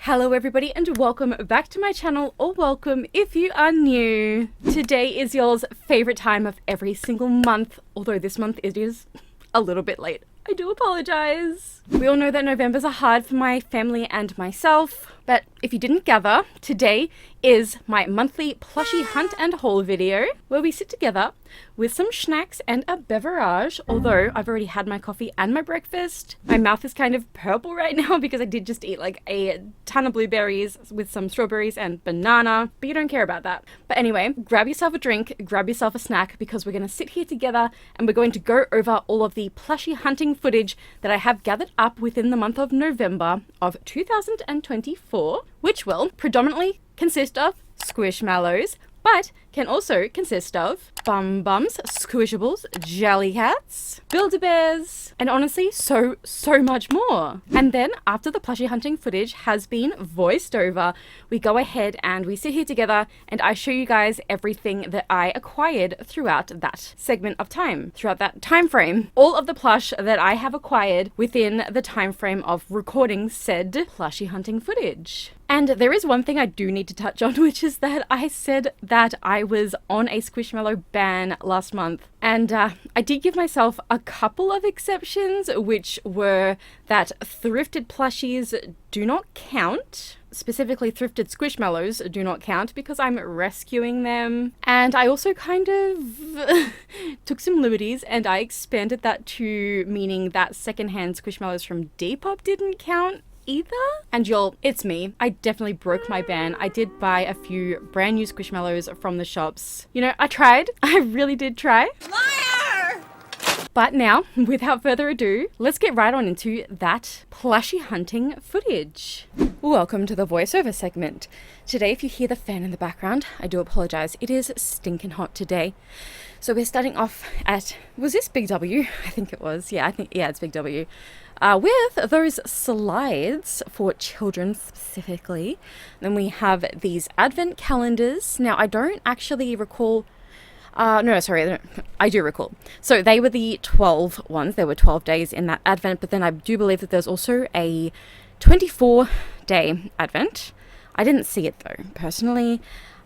Hello everybody and welcome back to my channel, or welcome if you are new. Today is y'all's favorite time of every single month, although this month it is a little bit late. I do apologize. We all know that Novembers are hard for my family and myself, but if you didn't gather, today is my monthly plushie hunt and haul video where we sit together with some snacks and a beverage, although I've already had my coffee and my breakfast. My mouth is kind of purple right now because I did just eat like a ton of blueberries with some strawberries and banana, but you don't care about that. But anyway, grab yourself a drink, grab yourself a snack, because we're going to sit here together and we're going to go over all of the plushie hunting footage that I have gathered up within the month of November of 2024, which will predominantly consist of Squishmallows, but can also consist of Bum Bums, Squishables, Jellycats, Build-A-Bears, and honestly, so much more. And then after the plushie hunting footage has been voiced over, we go ahead and we sit here together and I show you guys everything that I acquired throughout that segment of time, throughout that time frame. All of the plush that I have acquired within the time frame of recording said plushie hunting footage. And there is one thing I do need to touch on, which is that I said that I was on a Squishmallow ban last month. And I did give myself a couple of exceptions, which were that thrifted plushies do not count. Specifically, thrifted Squishmallows do not count because I'm rescuing them. And I also kind of took some liberties and I expanded that to meaning that secondhand Squishmallows from Depop didn't count either. And y'all, it's me. I definitely broke my ban. I did buy a few brand new Squishmallows from the shops. You know, I tried. I really did try. Liar! But now, without further ado, let's get right on into that plushie hunting footage. Welcome to the voiceover segment. Today, if you hear the fan in the background, I do apologize. It is stinking hot today. So we're starting off at, was this Big W? I think it was. Yeah, it's Big W. With those slides for children specifically. Then we have these advent calendars. Now, I don't actually recall. I do recall. So they were the 12 ones. There were 12 days in that advent, but then I do believe that there's also a 24-day advent. I didn't see it though, personally.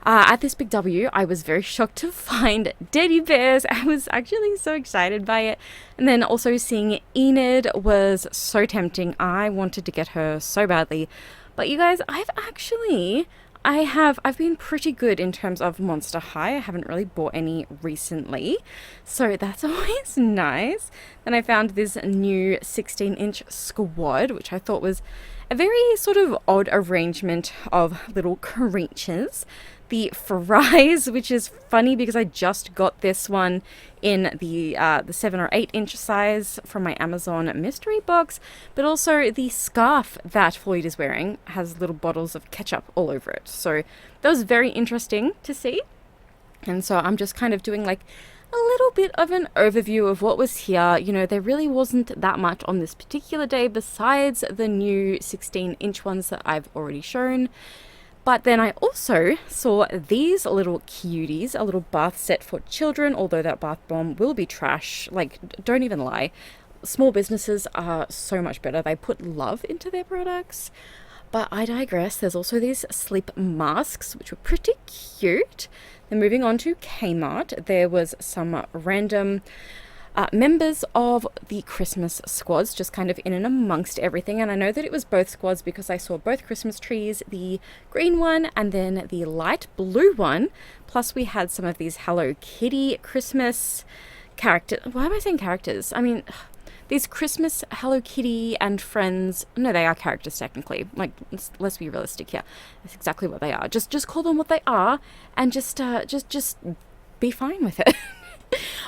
At this Big W, I was very shocked to find Deddy bears. I was actually so excited by it. And then also seeing Enid was so tempting. I wanted to get her so badly. But you guys, I've been pretty good in terms of Monster High. I haven't really bought any recently, so that's always nice. Then I found this new 16-inch squad, which I thought was a very sort of odd arrangement of little creatures. The fries, which is funny because I just got this one in the 7 or 8 inch size from my Amazon mystery box, but also the scarf that Floyd is wearing has little bottles of ketchup all over it. So that was very interesting to see. And so I'm just kind of doing like a little bit of an overview of what was here. You know, there really wasn't that much on this particular day besides the new 16-inch ones that I've already shown. But then I also saw these little cuties, a little bath set for children, although that bath bomb will be trash. Like, don't even lie. Small businesses are so much better. They put love into their products. But I digress. There's also these sleep masks, which were pretty cute. Then moving on to Kmart, there was some random members of the Christmas squads just kind of in and amongst everything. And I know that it was both squads because I saw both Christmas trees, the green one and then the light blue one. Plus we had some of these Hello Kitty Christmas characters. Why am I saying characters? I mean, these Christmas Hello Kitty and friends. No, they are characters technically. Like, let's be realistic here. That's exactly what they are. Just call them what they are and just be fine with it.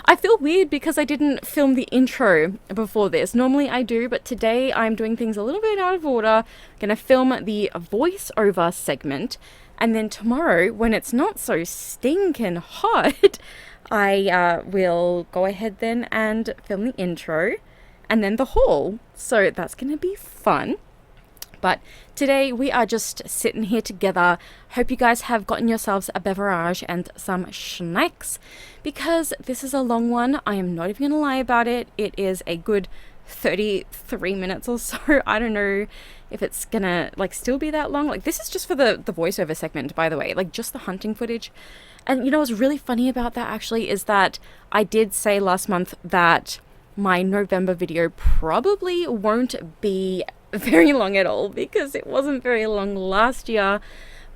I feel weird because I didn't film the intro before this. Normally I do, but today I'm doing things a little bit out of order. I'm gonna film the voiceover segment, and then tomorrow, when it's not so stinking hot, I will go ahead then and film the intro, and then the haul. So that's gonna be fun. But today we are just sitting here together. Hope you guys have gotten yourselves a beverage and some snacks, because this is a long one. I am not even gonna lie about it. It is a good 33 minutes or so. I don't know if it's gonna like still be that long. Like, this is just for the voiceover segment, by the way, like just the hunting footage. And you know what's really funny about that actually is that I did say last month that my November video probably won't be very long at all, because it wasn't very long last year,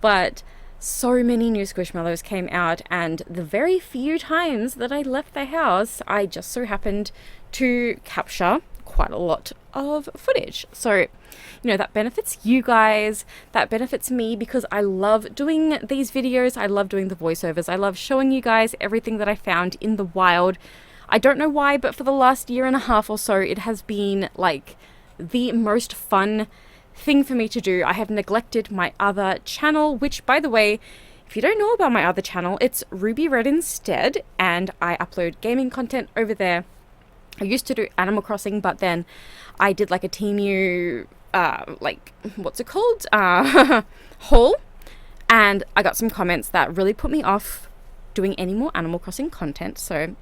but so many new Squishmallows came out, and the very few times that I left the house, I just so happened to capture quite a lot of footage. So, you know, that benefits you guys, that benefits me, because I love doing these videos, I love doing the voiceovers, I love showing you guys everything that I found in the wild. I don't know why, but for the last year and a half or so, it has been like the most fun thing for me to do. I have neglected my other channel, which, by the way, if you don't know about my other channel, it's Ruby Red instead, and I upload gaming content over there. I used to do Animal Crossing, but then I did like a TMU, like, what's it called? Haul, and I got some comments that really put me off doing any more Animal Crossing content, so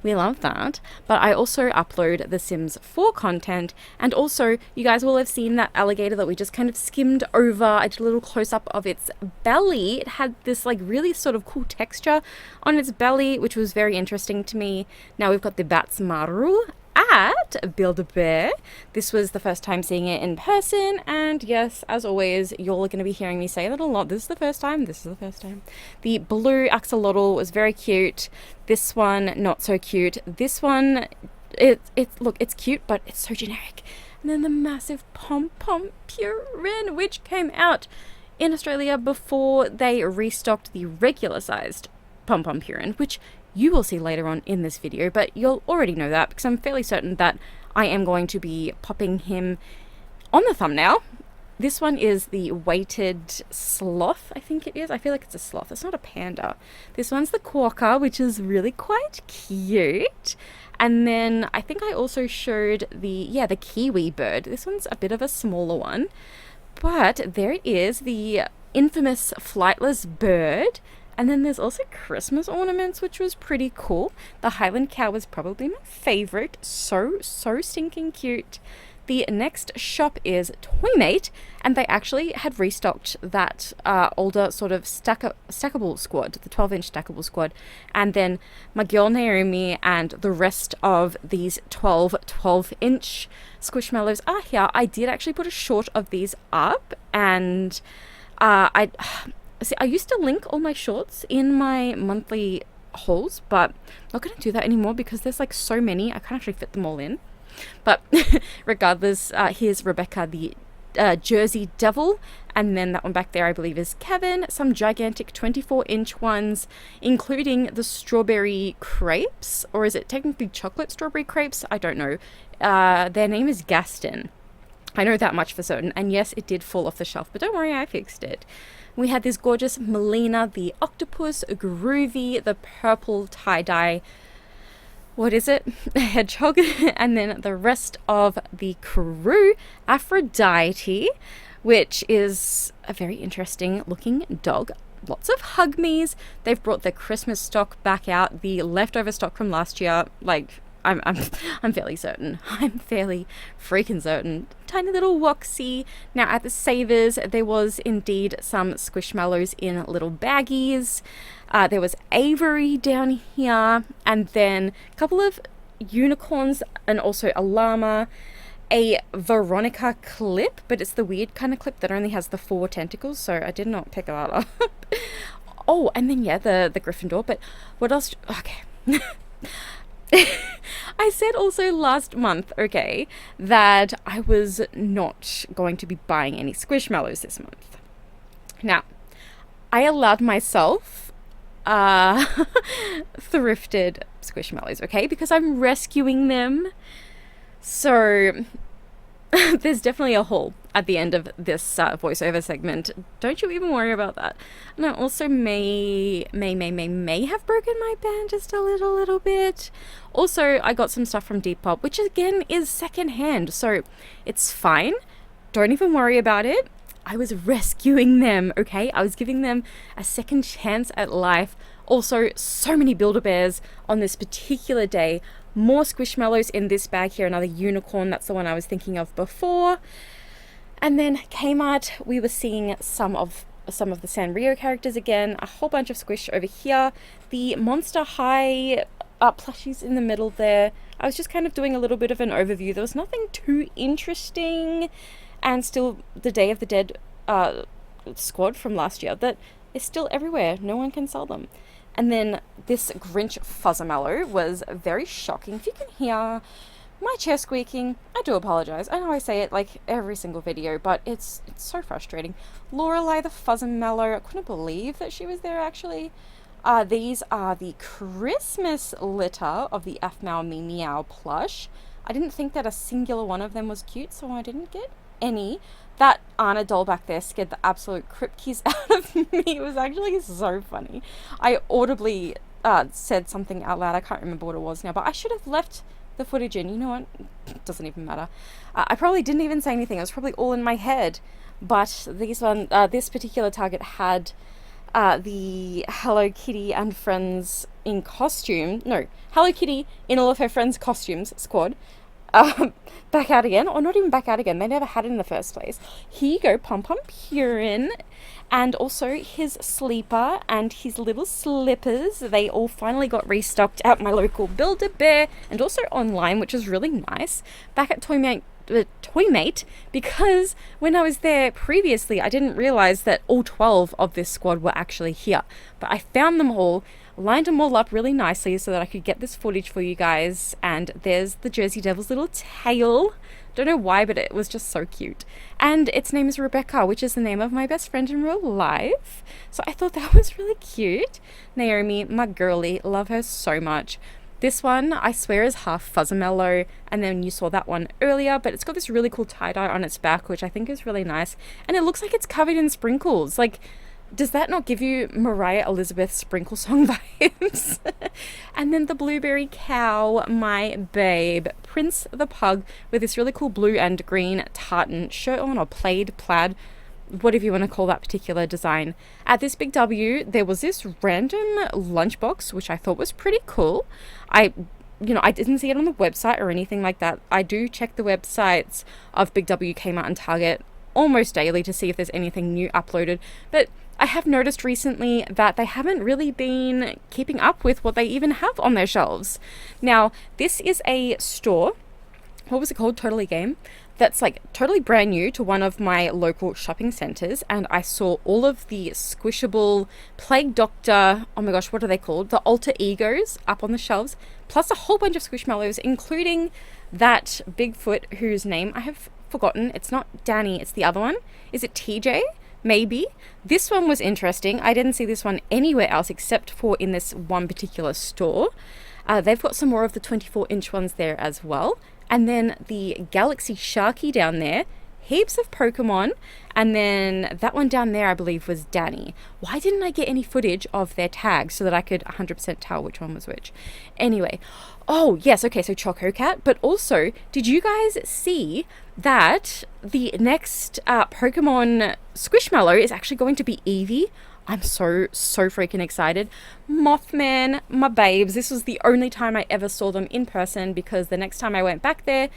we love that. But I also upload The Sims 4 content, and also you guys will have seen that alligator that we just kind of skimmed over. I did a little close-up of its belly. It had this like really sort of cool texture on its belly, which was very interesting to me. Now we've got the Bats Maru at Build-A-Bear. This was the first time seeing it in person, and yes, as always, you're going to be hearing me say that a lot. This is the first time. The blue axolotl was very cute. This one, not so cute. This one, look, it's cute, but it's so generic. And then the massive pom-pom purin, which came out in Australia before they restocked the regular-sized pom-pom purin, which you will see later on in this video, but you'll already know that because I'm fairly certain that I am going to be popping him on the thumbnail. This one is the weighted sloth, I think it is. I feel like it's a sloth. It's not a panda. This one's the quokka, which is really quite cute. And then I think I also showed the kiwi bird. This one's a bit of a smaller one, but there it is, the infamous flightless bird. And then there's also Christmas ornaments, which was pretty cool. The Highland cow was probably my favorite. So stinking cute. The next shop is Toymate, and they actually had restocked that older sort of stackable squad, the 12-inch stackable squad. And then my girl Naomi and the rest of these 12-inch Squishmallows are here. I did actually put a short of these up, and I used to link all my shorts in my monthly hauls, but I'm not going to do that anymore because there's like so many, I can't actually fit them all in. But regardless, here's Rebecca, the Jersey Devil, and then that one back there I believe is Kevin. Some gigantic 24-inch ones, including the strawberry crepes, or is it technically chocolate strawberry crepes? I don't know. Their name is Gaston. I know that much for certain, and yes, it did fall off the shelf, but don't worry, I fixed it. We had this gorgeous Melina, the octopus, Groovy, the purple tie-dye, what is it? A hedgehog. And then the rest of the crew, Aphrodite, which is a very interesting looking dog. Lots of hug me's. They've brought the Christmas stock back out, the leftover stock from last year. Like, I'm fairly certain. I'm fairly freaking certain. Tiny little Woxie. Now at the Savers, there was indeed some Squishmallows in little baggies. There was Avery down here, and then a couple of unicorns, and also a llama, a Veronica clip, but it's the weird kind of clip that only has the 4 tentacles, so I did not pick that up. Oh, and then yeah, the Gryffindor. But what else? Okay. I said also last month, okay, that I was not going to be buying any Squishmallows this month. Now, I allowed myself thrifted Squishmallows, okay, because I'm rescuing them. So there's definitely a haul at the end of this voiceover segment. Don't you even worry about that. And I also may have broken my band just a little bit. Also, I got some stuff from Depop, which again is secondhand, so it's fine. Don't even worry about it. I was rescuing them, okay? I was giving them a second chance at life. Also, so many Build-A-Bears on this particular day. More Squishmallows in this bag here, another unicorn. That's the one I was thinking of before. And then Kmart, we were seeing some of the Sanrio characters again, a whole bunch of Squish over here, the Monster High plushies in the middle there. I was just kind of doing a little bit of an overview. There was nothing too interesting, and still the Day of the Dead squad from last year that is still everywhere. No one can sell them. And then this Grinch Fuzzamallow was very shocking. If you can hear my chair squeaking, I do apologize. I know I say it like every single video, but it's so frustrating. Lorelei the Fuzzamallow, I couldn't believe that she was there actually. These are the Christmas litter of the Aphmau Meow plush. I didn't think that a singular one of them was cute, so I didn't get any. That Anna doll back there scared the absolute kripkies out of me. It was actually so funny. I audibly said something out loud. I can't remember what it was now, but I should have left the footage in. You know what? It doesn't even matter. I probably didn't even say anything. It was probably all in my head. But this particular Target had the Hello Kitty and Friends in costume. No, Hello Kitty in all of her friends' costumes squad. Back out again, or not even back out again. They never had it in the first place. Here you go, Pom Pom Purin, and also his sleeper and his little slippers. They all finally got restocked at my local Build-A-Bear and also online, which is really nice. Back at Toymate, because when I was there previously, I didn't realize that all 12 of this squad were actually here. But I found them all, lined them all up really nicely so that I could get this footage for you guys. And there's the Jersey Devil's little tail. Don't know why, but it was just so cute. And its name is Rebecca, which is the name of my best friend in real life. So I thought that was really cute. Naomi, my girly, love her so much. This one, I swear, is half Fuzzamallow, and then you saw that one earlier, but it's got this really cool tie-dye on its back, which I think is really nice. And it looks like it's covered in sprinkles. Like, does that not give you Moriah Elizabeth sprinkle song vibes? And then the Blueberry Cow, my babe, Prince the Pug, with this really cool blue and green tartan shirt on, or plaid, whatever you want to call that particular design. At this Big W, there was this random lunchbox, which I thought was pretty cool. I didn't see it on the website or anything like that. I do check the websites of Big W, Kmart, and Target almost daily to see if there's anything new uploaded, but I have noticed recently that they haven't really been keeping up with what they even have on their shelves. Now, this is a store, what was it called? Totally Game. That's like totally brand new to one of my local shopping centers, and I saw all of the squishable Plague Doctor, oh my gosh, what are they called? The alter egos up on the shelves, plus a whole bunch of Squishmallows, including that Bigfoot whose name I have forgotten. It's not Danny, it's the other one. Is it TJ? Maybe. This one was interesting. I didn't see this one anywhere else except for in this one particular store. They've got some more of the 24-inch ones there as well. And then the Galaxy Sharky down there, heaps of Pokemon, and then that one down there I believe was Danny. Why didn't I get any footage of their tags so that I could 100% tell which one was which? Anyway, oh yes, okay, so Choco Cat, but also, did you guys see that the next Pokemon Squishmallow is actually going to be Eevee? I'm so freaking excited. Mothman, my babes. This was the only time I ever saw them in person, because the next time I went back there,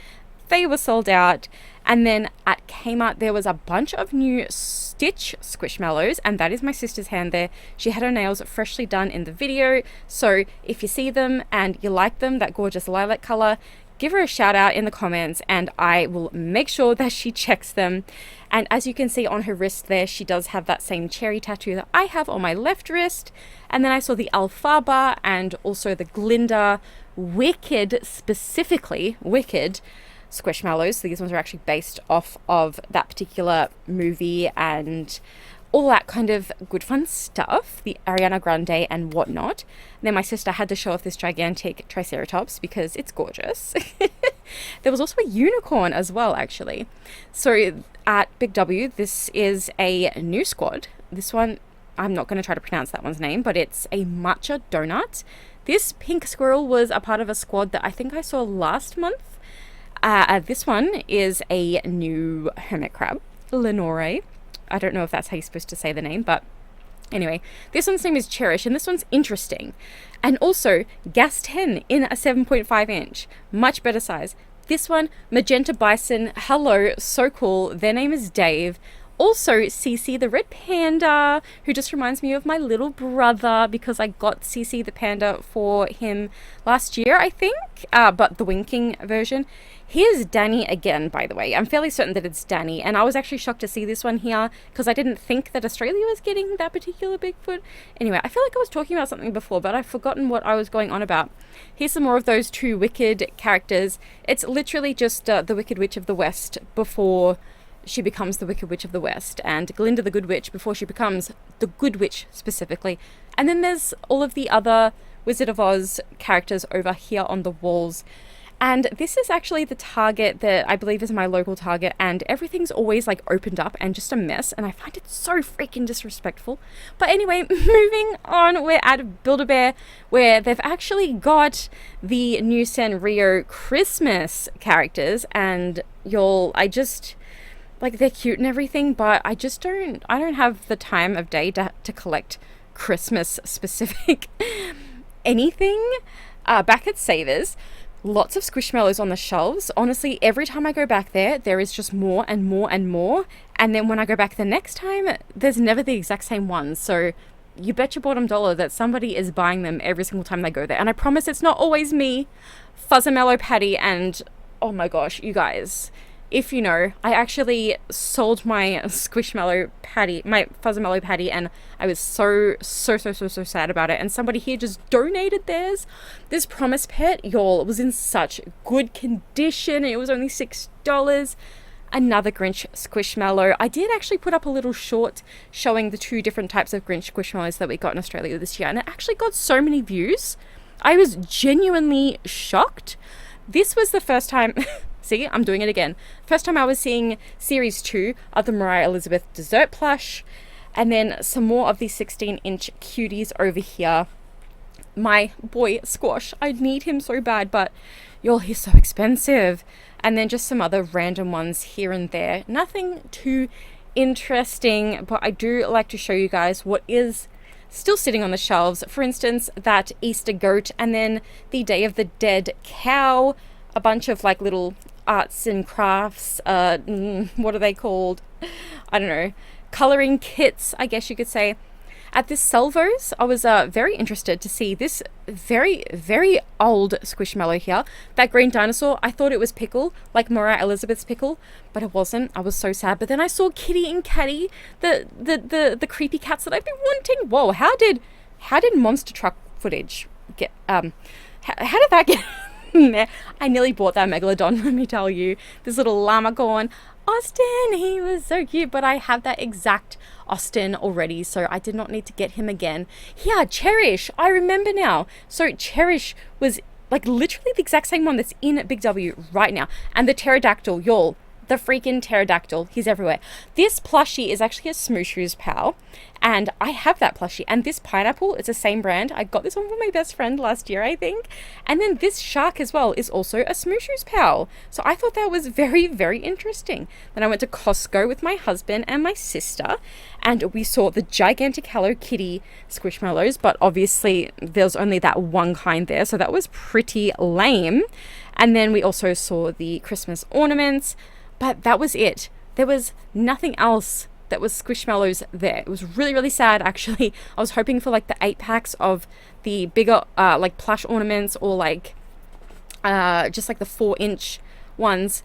they were sold out. And then at Kmart, there was a bunch of new Stitch Squishmallows, and that is my sister's hand there. She had her nails freshly done in the video. So if you see them and you like them, that gorgeous lilac color, give her a shout out in the comments and I will make sure that she checks them. And as you can see on her wrist there, she does have that same cherry tattoo that I have on my left wrist. And then I saw the Alfaba and also the Glinda specifically Wicked Squishmallows. So these ones are actually based off of that particular movie and all that kind of good fun stuff, the Ariana Grande and whatnot. And then my sister had to show off this gigantic Triceratops because it's gorgeous. There was also a unicorn as well, actually. So at Big W, this is a new squad. This one, I'm not going to try to pronounce that one's name, but it's a matcha donut. This pink squirrel was a part of a squad that I think I saw last month. This one is a new hermit crab, Lenore. I don't know if that's how you're supposed to say the name, but Anyway, this one's name is Cherish, and this one's interesting. And also, Gas 10 in a 7.5 inch. Much better size. This one, Magenta Bison. Hello, so cool. Their name is Dave. Also, Cece the red panda, who just reminds me of my little brother because I got Cece the panda for him last year, I think, but the winking version. Here's Danny again, by the way. I'm fairly certain that it's Danny, and I was actually shocked to see this one here because I didn't think that Australia was getting that particular Bigfoot. Anyway, I feel like I was talking about something before, but I've forgotten what I was going on about. Here's some more of those two Wicked characters. It's literally just the Wicked Witch of the West before she becomes the Wicked Witch of the West, and Glinda the Good Witch before she becomes the Good Witch specifically. And then there's all of the other Wizard of Oz characters over here on the walls. And this is actually the Target that I believe is my local Target, and everything's always like opened up and just a mess, and I find it so freaking disrespectful. But anyway, moving on, we're at Build-A-Bear, where they've actually got the new Sanrio Christmas characters, and like, they're cute and everything, but I don't have the time of day to collect Christmas specific anything. Back at Savers, lots of Squishmallows on the shelves. Honestly, every time I go back there is just more and more and more. And then when I go back the next time, there's never the exact same ones. So you bet your bottom dollar that somebody is buying them every single time they go there. And I promise it's not always me. Fuzzamello Patty, and oh my gosh, you guys, if you know, I actually sold my Squishmallow Patty, my Fuzzamello Patty, and I was so sad about it. And somebody here just donated theirs. This Promise Pet, y'all, was in such good condition. It was only $6. Another Grinch Squishmallow. I did actually put up a little short showing the two different types of Grinch Squishmallows that we got in Australia this year, and it actually got so many views. I was genuinely shocked. This was the first time... See, I'm doing it again. First time I was seeing Series 2 of the Moriah Elizabeth dessert plush. And then some more of these 16-inch cuties over here. My boy, Squash. I need him so bad, but y'all, he's so expensive. And then just some other random ones here and there. Nothing too interesting, but I do like to show you guys what is still sitting on the shelves. For instance, that Easter goat, and then the Day of the Dead cow. A bunch of like little arts and crafts, what are they called? I don't know. Coloring kits, I guess you could say. At this Salvos, I was very interested to see this very, very old Squishmallow here. That green dinosaur, I thought it was Pickle, like Moriah Elizabeth's Pickle, but it wasn't. I was so sad. But then I saw Kitty and Caddy, the creepy cats that I've been wanting. Whoa, how did monster truck footage get, how did that get... I nearly bought that Megalodon, let me tell you. This little llama going, Austin, he was so cute, but I have that exact Austin already, so I did not need to get him again. Yeah, Cherish, I remember now. So Cherish was like literally the exact same one that's in Big W right now. And the pterodactyl, y'all, the freaking pterodactyl, he's everywhere. This plushie is actually a Smooshoo's pal, and I have that plushie. And this pineapple, it's the same brand. I got this one from my best friend last year, I think. And then this shark as well is also a Smooshoo's pal. So I thought that was very, very interesting. Then I went to Costco with my husband and my sister, and we saw the gigantic Hello Kitty Squishmallows, but obviously there's only that one kind there, so that was pretty lame. And then we also saw the Christmas ornaments, but that was it. There was nothing else that was Squishmallows there. It was really, really sad, actually. I was hoping for like the 8-packs of the bigger like plush ornaments, or like just like the 4-inch ones.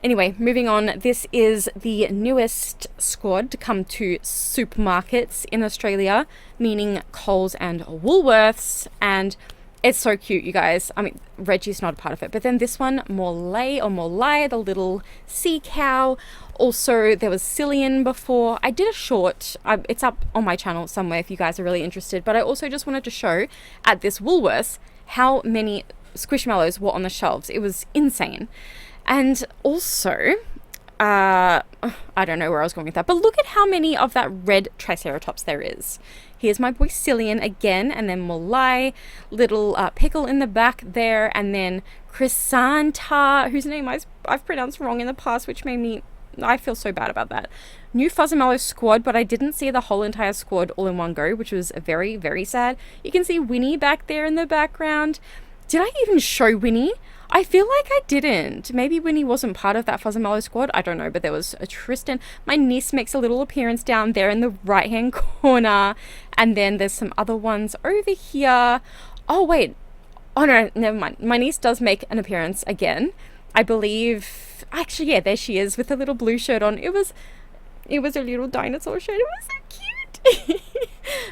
Anyway, moving on. This is the newest squad to come to supermarkets in Australia, meaning Coles and Woolworths, and it's so cute, you guys. I mean, Reggie's not a part of it. But then this one, Morley, the little sea cow. Also, there was Cillian before. I did a short. It's up on my channel somewhere if you guys are really interested. But I also just wanted to show at this Woolworths how many Squishmallows were on the shelves. It was insane. And also, I don't know where I was going with that. But look at how many of that red Triceratops there is. Here's my boy Cillian again, and then Molai, little Pickle in the back there, and then Chrysanta, whose name I've pronounced wrong in the past, which made me, I feel so bad about that. new Fuzzymallow squad, but I didn't see the whole entire squad all in one go, which was very, very sad. You can see Winnie back there in the background. Did I even show Winnie? I feel like I didn't. Maybe Winnie wasn't part of that Fuzzymallow squad. I don't know, but there was a Tristan. My niece makes a little appearance down there in the right-hand corner. And then there's some other ones over here. Oh, wait. Oh, no, never mind. My niece does make an appearance again. I believe... Actually, yeah, there she is with a little blue shirt on. It was a little dinosaur shirt. It was so cute.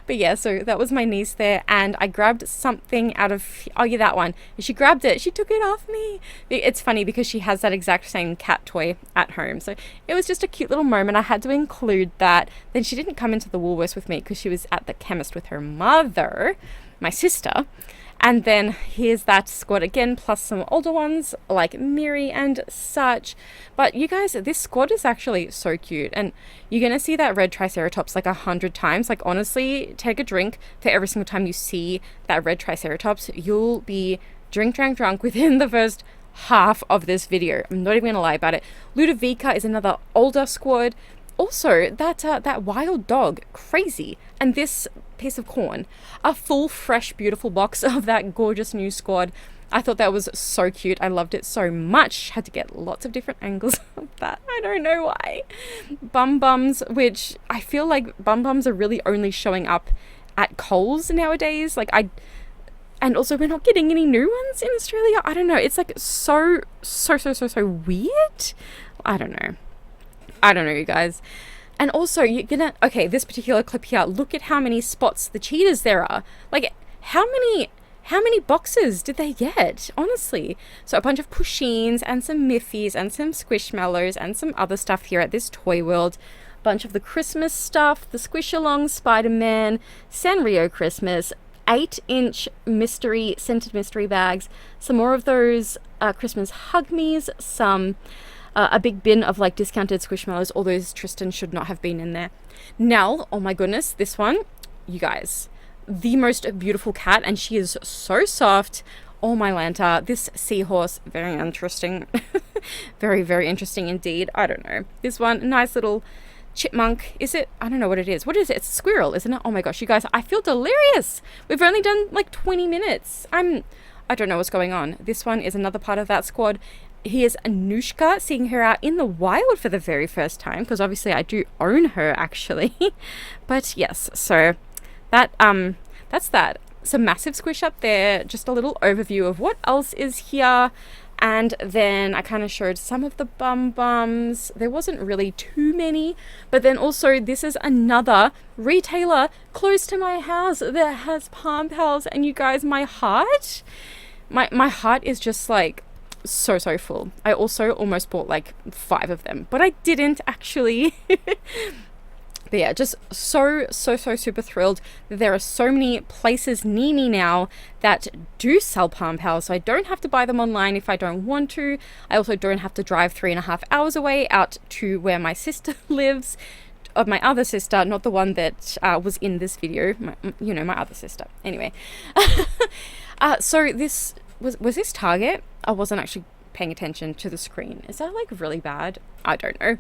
But yeah, so that was my niece there, and I grabbed something out of, oh yeah, that one. She grabbed it, she took it off me. It's funny because she has that exact same cat toy at home, so it was just a cute little moment. I had to include that. Then she didn't come into the Woolworths with me because she was at the chemist with her mother, my sister. And then here's that squad again, plus some older ones like Miri and such. But you guys, this squad is actually so cute. And you're going to see that red Triceratops like 100 times. Like, honestly, take a drink for every single time you see that red Triceratops. You'll be drunk within the first half of this video. I'm not even going to lie about it. Ludovica is another older squad. Also, that wild dog, Crazy, and this piece of corn, a full, fresh, beautiful box of that gorgeous new squad. I thought that was so cute. I loved it so much. Had to get lots of different angles of that. I don't know why. Bum Bums, which I feel like Bum Bums are really only showing up at Coles nowadays. And also we're not getting any new ones in Australia. I don't know. It's like so weird. I don't know, you guys. And also, you're gonna... Okay, this particular clip here, look at how many spots the cheetahs there are. Like, how many boxes did they get? Honestly. So a bunch of Pushines and some Miffies and some Squishmallows and some other stuff here at this Toy World. Bunch of the Christmas stuff, the Squish-Along Spider-Man, Sanrio Christmas, 8-inch scented mystery bags, some more of those Christmas Hug Me's, some... a big bin of like discounted Squishmallows. All those Tristan should not have been in there. Nell, oh my goodness, this one, you guys, the most beautiful cat, and she is so soft. Oh my Lanta, this seahorse, very interesting. Very, very interesting indeed. I don't know. This one, nice little chipmunk. Is it? I don't know what it is. What is it? It's a squirrel, isn't it? Oh my gosh, you guys, I feel delirious. We've only done like 20 minutes. I don't know what's going on. This one is another part of that squad. Here's Anushka, seeing her out in the wild for the very first time, because obviously I do own her actually. But yes, so that's that. Some massive squish up there, just a little overview of what else is here. And then I kind of showed some of the Bum Bums. There wasn't really too many, but then also this is another retailer close to my house that has Palm Pals, and you guys, my heart is just like so full. I also almost bought like 5 of them, but I didn't actually. But yeah, just so super thrilled that there are so many places near me now that do sell Palm Pals, so I don't have to buy them online if I don't want to. I also don't have to drive 3.5 hours away out to where my sister lives, of my other sister, not the one that was in this video, my other sister. Anyway, so this was this Target? I wasn't actually paying attention to the screen. Is that like really bad? I don't know.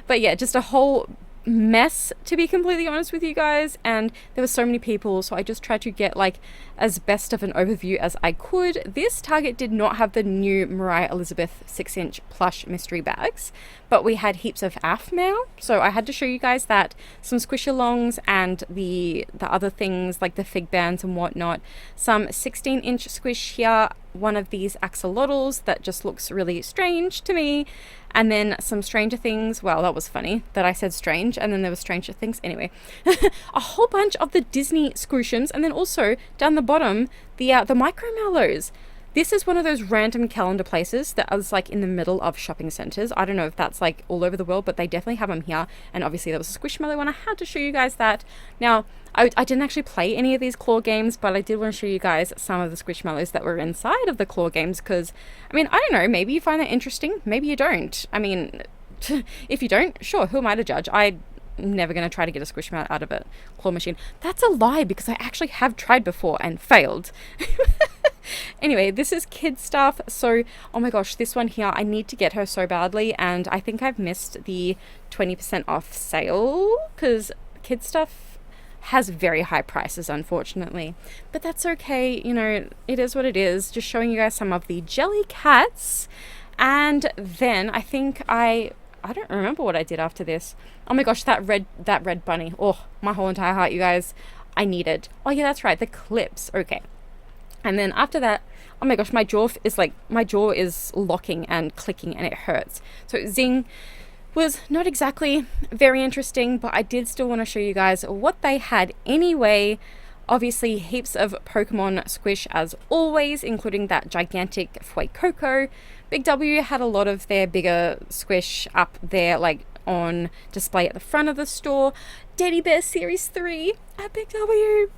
But yeah, just a whole mess, to be completely honest with you guys, and there were so many people, so I just tried to get like as best of an overview as I could. This Target did not have the new Moriah Elizabeth 6-inch plush mystery bags, but we had heaps of Aphmau, so I had to show you guys that, some Squish-Alongs and the other things like the fig bands and whatnot, some 16-inch squish here, one of these axolotls that just looks really strange to me, and then some Stranger Things. Well, that was funny that I said strange and then there was Stranger Things. Anyway, a whole bunch of the Disney Squishums, and then also down the bottom the Micro Mallows. This is one of those random calendar places that is like in the middle of shopping centers. I don't know if that's like all over the world, but they definitely have them here. And obviously there was a Squishmallow one. I had to show you guys that. Now, I didn't actually play any of these claw games, but I did want to show you guys some of the Squishmallows that were inside of the claw games, because, I mean, I don't know, maybe you find that interesting, maybe you don't. I mean, if you don't, sure, who am I to judge? I'm never going to try to get a Squishmallow out of a claw machine. That's a lie, because I actually have tried before and failed. Anyway, this is kid stuff. So, oh my gosh, this one here, I need to get her so badly. And I think I've missed the 20% off sale because kid stuff has very high prices, unfortunately. But that's okay. You know, it is what it is. Just showing you guys some of the jelly cats. And then I think I don't remember what I did after this. Oh my gosh, that red bunny. Oh, my whole entire heart, you guys. I need it. Oh yeah, that's right. The clips. Okay. And then after that, oh my gosh, my jaw is locking and clicking and it hurts. So Zing was not exactly very interesting, but I did still want to show you guys what they had anyway. Obviously, heaps of Pokemon Squish as always, including that gigantic Fuecoco. Big W had a lot of their bigger Squish up there, like on display at the front of the store. Deddy Bear Series 3 at Big W.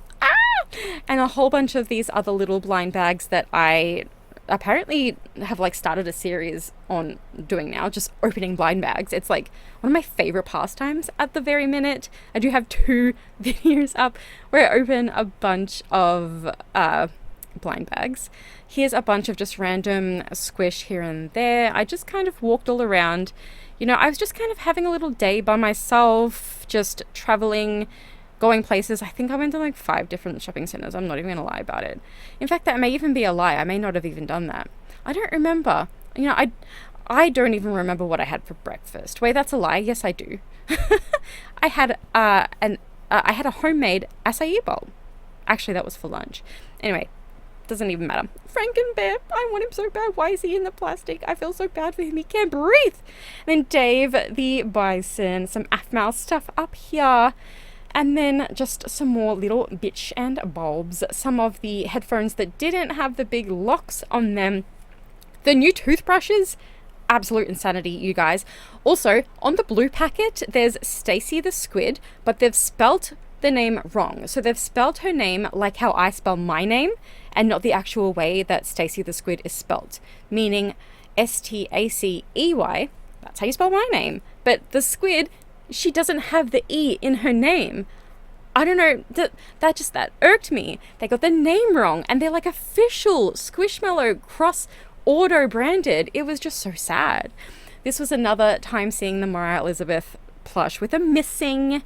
And a whole bunch of these other little blind bags that I apparently have like started a series on doing now, just opening blind bags. It's like one of my favorite pastimes at the very minute. I do have 2 videos up where I open a bunch of blind bags. Here's a bunch of just random Squish here and there. I just kind of walked all around. You know, I was just kind of having a little day by myself, just traveling, going places. I think I went to like 5 different shopping centers. I'm not even gonna lie about it. In fact, that may even be a lie. I may not have even done that. I don't remember. You know, I don't even remember what I had for breakfast. Wait, that's a lie. Yes, I do. I had a homemade acai bowl. Actually, that was for lunch. Anyway, doesn't even matter. Frankenbear, I want him so bad. Why is he in the plastic? I feel so bad for him. He can't breathe. And then Dave the bison, some Aphmau stuff up here. And then just some more little bitch and bulbs. Some of the headphones that didn't have the big locks on them. The new toothbrushes, absolute insanity, you guys. Also, on the blue packet, there's Stacy the Squid, but they've spelt the name wrong. So they've spelled her name like how I spell my name, and not the actual way that Stacy the Squid is spelt. Meaning Stacey, that's how you spell my name. But the squid, she doesn't have the E in her name. I don't know, that irked me. They got the name wrong, and they're like official Squishmallow cross auto branded. It was just so sad. This was another time seeing the Moriah Elizabeth plush with a missing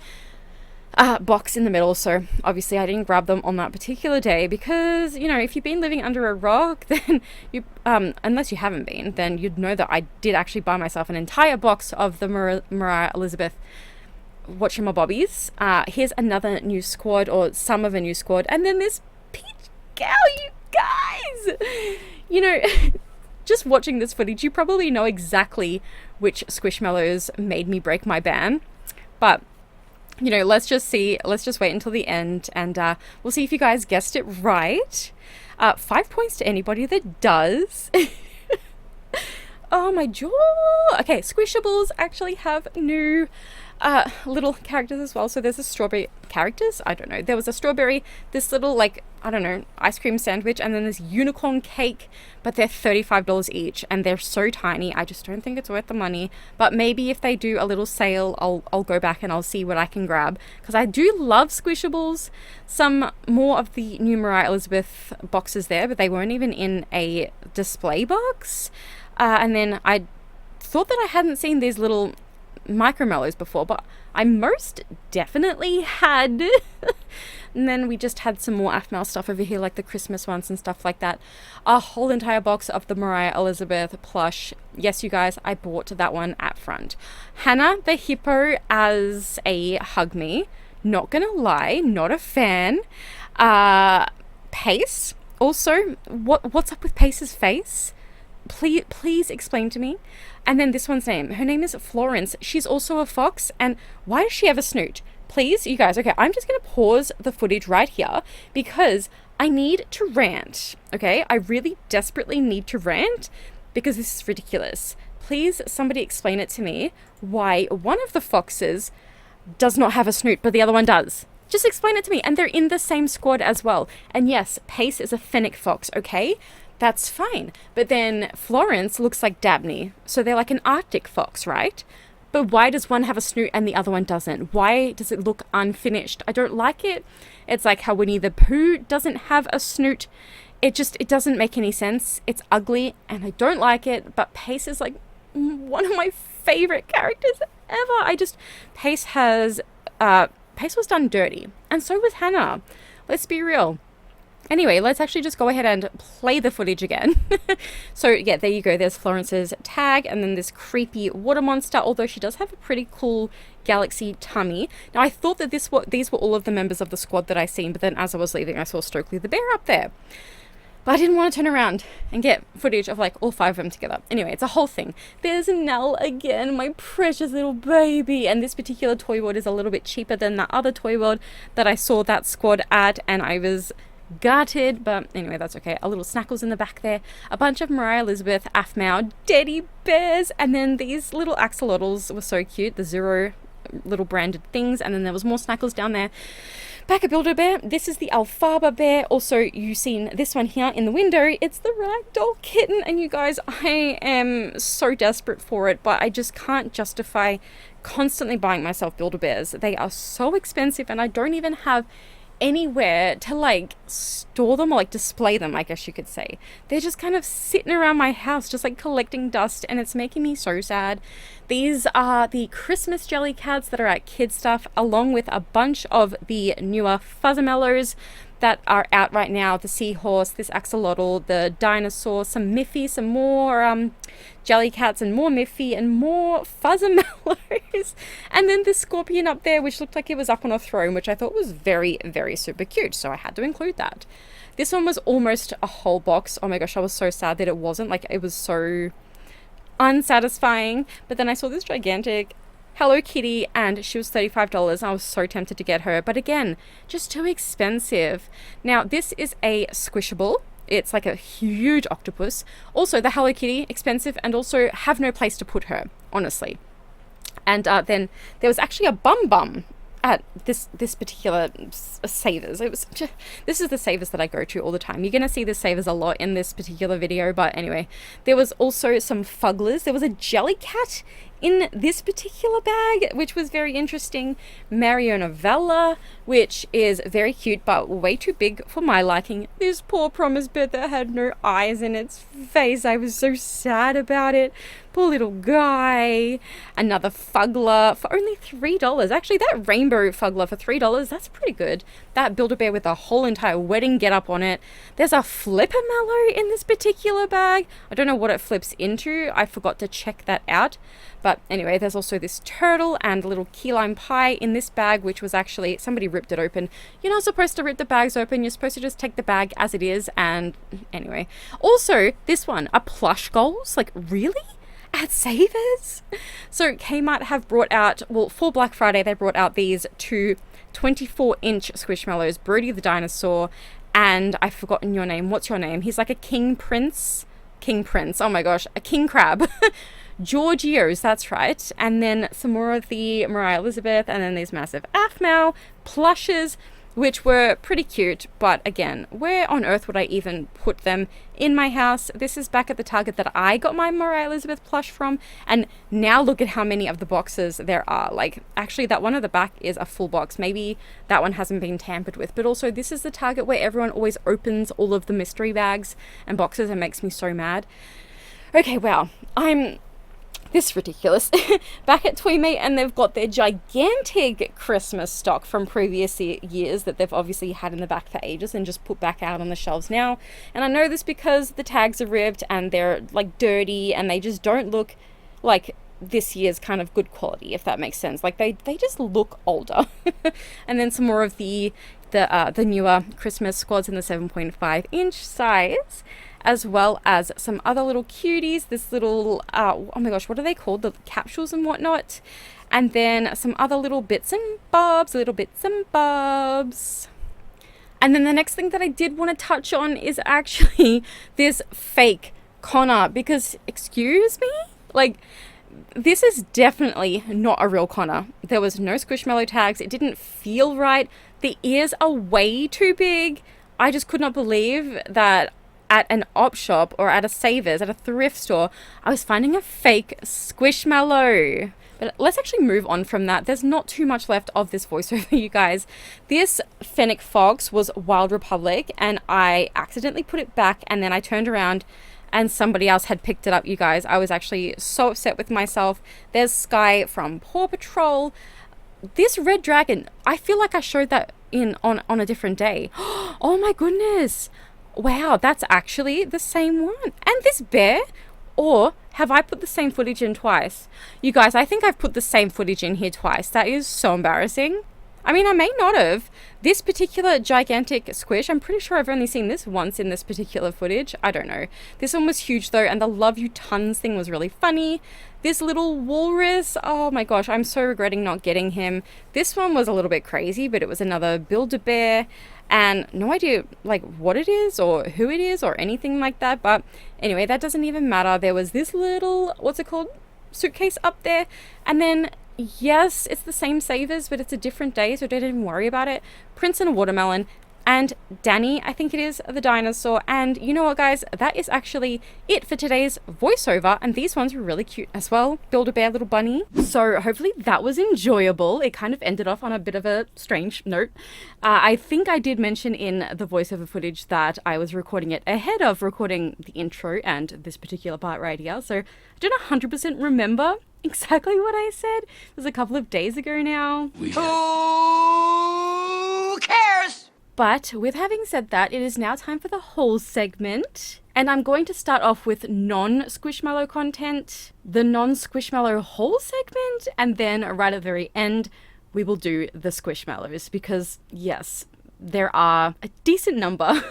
box in the middle. So obviously I didn't grab them on that particular day because, you know, if you've been living under a rock, then you unless you haven't been, then you'd know that I did actually buy myself an entire box of the Moriah Elizabeth whatchamabobbies. Here's another new squad, or some of a new squad, and then this peach gal, you guys. You know, just watching this footage, you probably know exactly which Squishmallows made me break my ban, but you know, let's just wait until the end, and we'll see if you guys guessed it right. 5 points to anybody that does. Oh, my jaw. Okay, Squishables actually have new little characters as well. So there's a strawberry characters. I don't know. There was a strawberry, this little, like, I don't know, ice cream sandwich, and then this unicorn cake, but they're $35 each, and they're so tiny. I just don't think it's worth the money. But maybe if they do a little sale, I'll go back and I'll see what I can grab, because I do love Squishables. Some more of the new Moriah Elizabeth boxes there, but they weren't even in a display box. And then I thought that I hadn't seen these little micromellows before, but I most definitely had. And then we just had some more Aphmau stuff over here, like the Christmas ones and stuff like that. A whole entire box of the Moriah Elizabeth plush. Yes, you guys, I bought that one at front. Hannah the hippo as a hug me. Not gonna lie, not a fan. Pace. Also, what's up with Pace's face? Please explain to me. And then this one's name. Her name is Florence. She's also a fox. And why does she have a snoot? Please, you guys. Okay, I'm just going to pause the footage right here because I need to rant. Okay, I really desperately need to rant because this is ridiculous. Please, somebody explain it to me why one of the foxes does not have a snoot, but the other one does. Just explain it to me. And they're in the same squad as well. And yes, Pace is a fennec fox, okay? That's fine. But then Florence looks like Dabney. So they're like an Arctic fox, right? But why does one have a snoot and the other one doesn't? Why does it look unfinished? I don't like it. It's like how Winnie the Pooh doesn't have a snoot it doesn't make any sense. It's ugly and I don't like it, but Pace is like one of my favorite characters ever. Pace has, Pace was done dirty, and so was Hannah. Let's be real. Anyway, let's actually just go ahead and play the footage again. So yeah, there you go. There's Florence's tag, and then this creepy water monster, although she does have a pretty cool galaxy tummy. Now, I thought that these were all of the members of the squad that I seen, but then as I was leaving, I saw Stokely the bear up there. But I didn't want to turn around and get footage of like all 5 of them together. Anyway, it's a whole thing. There's Nell again, my precious little baby. And this particular toy world is a little bit cheaper than the other toy world that I saw that squad at, and I was gutted, but anyway, that's okay. A little Snackles in the back there, a bunch of Moriah, Elizabeth, Aphmau, Deddy bears, and then these little axolotls were so cute, the Zero little branded things, and then there was more Snackles down there. Back at Build-A-Bear, this is the Alfaba bear. Also, you've seen this one here in the window. It's the ragdoll kitten, and you guys, I am so desperate for it, but I just can't justify constantly buying myself Build-A-Bears. They are so expensive, and I don't even have anywhere to like store them or like display them, I guess you could say. They're just kind of sitting around my house just like collecting dust, and it's making me so sad. These are the Christmas jelly cats that are at Kid Stuff, along with a bunch of the newer Fuzzamellos that are out right now. The seahorse, this axolotl, the dinosaur, some Miffy, some more jelly cats, and more Miffy, and more Fuzzamellos. And then this scorpion up there, which looked like it was up on a throne, which I thought was very, very super cute. So I had to include that. This one was almost a whole box. Oh my gosh, I was so sad that it wasn't. Like, it was so unsatisfying. But then I saw this gigantic Hello Kitty, and she was $35. I was so tempted to get her, but again, just too expensive. Now, this is a squishable. It's like a huge octopus. Also, the Hello Kitty, expensive, and also have no place to put her, honestly. And then there was actually a bum at this particular Savers. This is the Savers that I go to all the time. You're gonna see the Savers a lot in this particular video, but anyway, there was also some Fugglers. There was a jelly cat in this particular bag, which was very interesting. Marionovella, which is very cute, but way too big for my liking. This poor promise bird that had no eyes in its face. I was so sad about it. Poor little guy. Another Fuggler for only $3. Actually, that rainbow Fuggler for $3, that's pretty good. That Build-A-Bear with a whole entire wedding get-up on it. There's a Flippermallow in this particular bag. I don't know what it flips into. I forgot to check that out. But anyway, there's also this turtle and a little key lime pie in this bag, which was actually, somebody ripped it open. You're not supposed to rip the bags open. You're supposed to just take the bag as it is. And anyway, also this one, a plush goals. Like, really? At Savers? So Kmart have brought out, well, for Black Friday, they brought out these two 24-inch Squishmallows, Brody the dinosaur, and I've forgotten your name. What's your name? He's like a king prince. Oh my gosh, a king crab. Georgios, that's right. And then some more of the Moriah Elizabeth, and then these massive Aphmau plushes, which were pretty cute, but again, where on earth would I even put them in my house? This is back at the Target that I got my Moriah Elizabeth plush from, and now look at how many of the boxes there are. Like, actually, that one at the back is a full box. Maybe that one hasn't been tampered with, but also this is the Target where everyone always opens all of the mystery bags and boxes and makes me so mad. Okay, wow, this is ridiculous. Back at Toymate, and they've got their gigantic Christmas stock from previous years that they've obviously had in the back for ages and just put back out on the shelves now. And I know this because the tags are ripped and they're like dirty and they just don't look like this year's kind of good quality, if that makes sense. Like they just look older. And then some more of the newer Christmas squads in the 7.5-inch size, as well as some other little cuties. This little, oh my gosh, what are they called? The capsules and whatnot. And then some other little bits and bobs. And then the next thing that I did want to touch on is actually this fake Connor. Because, excuse me? Like, this is definitely not a real Connor. There was no Squishmallow tags. It didn't feel right. The ears are way too big. I just could not believe that at an op shop or at a Savers, at a thrift store, I was finding a fake Squishmallow. But let's actually move on from that. There's not too much left of this voiceover, you guys. This Fennec Fox was Wild Republic, and I accidentally put it back, and then I turned around and somebody else had picked it up, you guys. I was actually so upset with myself. There's Sky from Paw Patrol. This red dragon, I feel like I showed that on a different day. Oh my goodness. Wow, that's actually the same one. And this bear, or have I put the same footage in twice? You guys, I think I've put the same footage in here twice. That is so embarrassing. I mean, I may not have. This particular gigantic squish, I'm pretty sure I've only seen this once in this particular footage. I don't know. This one was huge though, and the love you tons thing was really funny. This little walrus, oh my gosh, I'm so regretting not getting him. This one was a little bit crazy, but it was another Build-A-Bear, and no idea like what it is or who it is or anything like that. But anyway, that doesn't even matter. There was this little, what's it called, suitcase up there, and then yes, it's the same savers, but it's a different day, so don't even worry about it. Prince and a watermelon, and Danny, I think it is, the dinosaur. And you know what, guys, that is actually it for today's voiceover, and these ones were really cute as well. Build-A-Bear little bunny. So hopefully that was enjoyable. It kind of ended off on a bit of a strange note. I think I did mention in the voiceover footage that I was recording it ahead of recording the intro and this particular part right here, so I don't 100% remember exactly what I said. It was a couple of days ago now. Who cares? But with having said that, it is now time for the haul segment. And I'm going to start off with non-Squishmallow content, the non-Squishmallow haul segment, and then right at the very end, we will do the Squishmallows, because yes, there are a decent number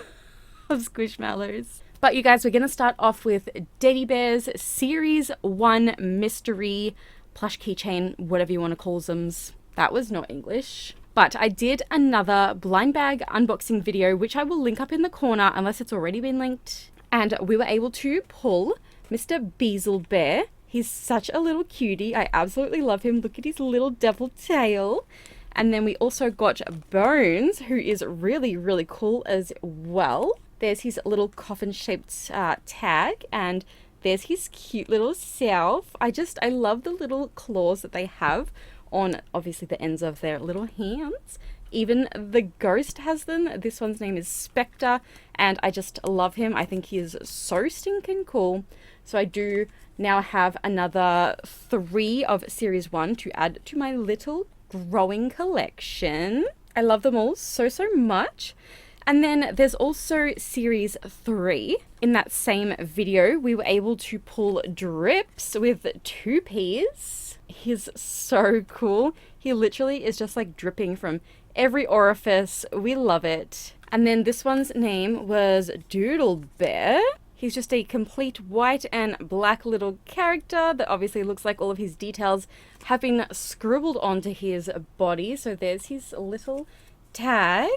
of Squishmallows. But you guys, we're going to start off with Deddy Bears Series 1 Mystery Plush Keychain, whatever you want to call them. That was not English. But I did another blind bag unboxing video, which I will link up in the corner unless it's already been linked. And we were able to pull Mr. Beazle Bear. He's such a little cutie. I absolutely love him. Look at his little devil tail. And then we also got Bones, who is really, really cool as well. There's his little coffin-shaped tag, and there's his cute little self. I love the little claws that they have on, obviously, the ends of their little hands. Even the ghost has them. This one's name is Spectre, and I just love him. I think he is so stinking cool. So I do now have another 3 of Series 1 to add to my little growing collection. I love them all so, so much. And then there's also Series 3. In that same video, we were able to pull Drips with 2 Ps. He's so cool. He literally is just like dripping from every orifice. We love it. And then this one's name was Doodle Bear. He's just a complete white and black little character that obviously looks like all of his details have been scribbled onto his body. So there's his little tag.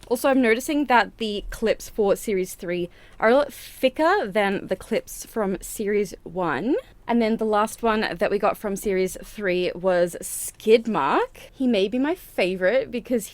Also, I'm noticing that the clips for Series 3 are a lot thicker than the clips from Series 1. And then the last one that we got from Series 3 was Skidmark. He may be my favorite because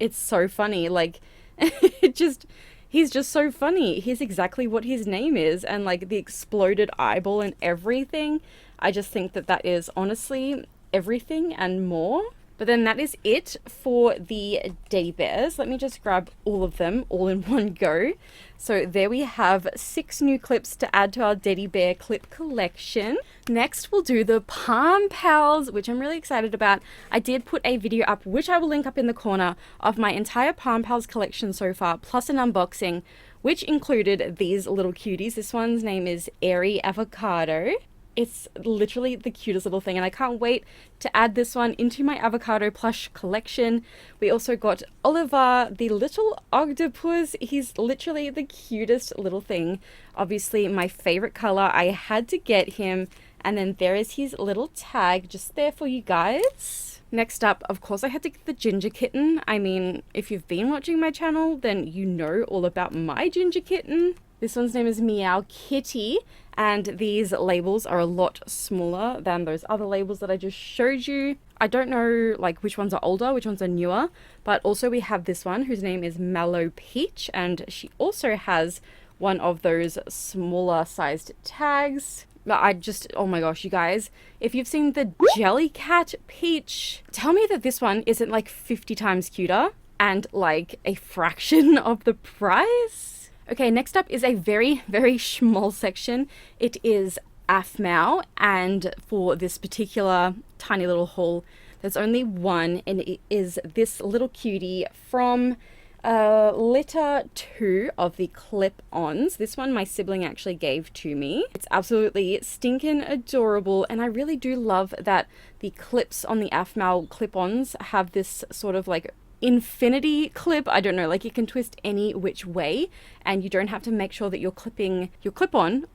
it's so funny. Like, he's just so funny. He's exactly what his name is, and like the exploded eyeball and everything. I just think that is honestly everything and more. But then that is it for the Deddy Bears. Let me just grab all of them all in one go. So there we have 6 new clips to add to our Deddy Bear clip collection. Next, we'll do the Palm Pals, which I'm really excited about. I did put a video up, which I will link up in the corner, of my entire Palm Pals collection so far, plus an unboxing, which included these little cuties. This one's name is Airy Avocado. It's literally the cutest little thing, and I can't wait to add this one into my avocado plush collection. We also got Oliver, the little octopus. He's literally the cutest little thing. Obviously, my favorite color. I had to get him. And then there is his little tag just there for you guys. Next up, of course, I had to get the ginger kitten. I mean, if you've been watching my channel, then you know all about my ginger kitten. This one's name is Meow Kitty, and these labels are a lot smaller than those other labels that I just showed you. I don't know like which ones are older, which ones are newer, but also we have this one whose name is Mallow Peach, and she also has one of those smaller sized tags. Oh my gosh, you guys, if you've seen the Jellycat Peach, tell me that this one isn't like 50 times cuter and like a fraction of the price. Okay, next up is a very, very small section. It is Aphmau, and for this particular tiny little haul, there's only one, and it is this little cutie from litter 2 of the clip-ons. This one my sibling actually gave to me. It's absolutely stinking adorable, and I really do love that the clips on the Aphmau clip-ons have this sort of like infinity clip. I don't know, like it can twist any which way, and you don't have to make sure that you're clipping your clip-on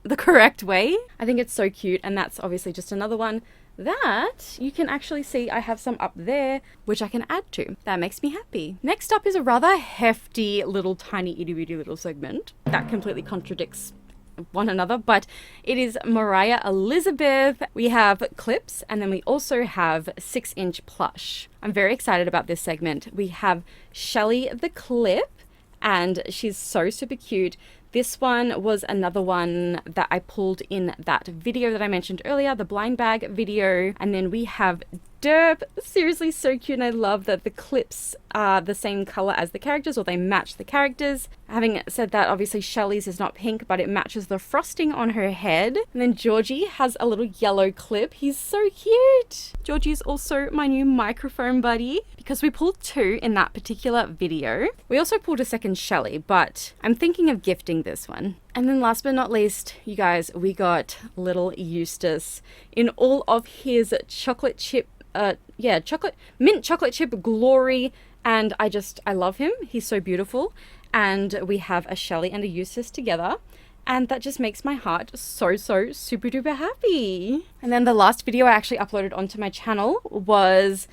the correct way. I think it's so cute, and that's obviously just another one that you can actually see I have some up there which I can add to. That makes me happy. Next up is a rather hefty little tiny itty bitty little segment that completely contradicts one another, but it is Moriah Elizabeth. We have clips, and then we also have 6-inch plush. I'm very excited about this segment. We have Shelly the clip, and she's so super cute. This one was another one that I pulled in that video that I mentioned earlier, the blind bag video. And then we have Derp, seriously so cute, and I love that the clips are the same color as the characters, or they match the characters. Having said that, obviously Shelly's is not pink, but it matches the frosting on her head. And then Georgie has a little yellow clip. He's so cute. Georgie is also my new microphone buddy, because we pulled 2 in that particular video. We also pulled a second Shelly, but I'm thinking of gifting this one. And then last but not least, you guys, we got little Eustace in all of his chocolate chip mint chocolate chip glory, and I love him. He's so beautiful. And we have a Shelly and a Eustace together, and that just makes my heart so super duper happy. And then the last video I actually uploaded onto my channel was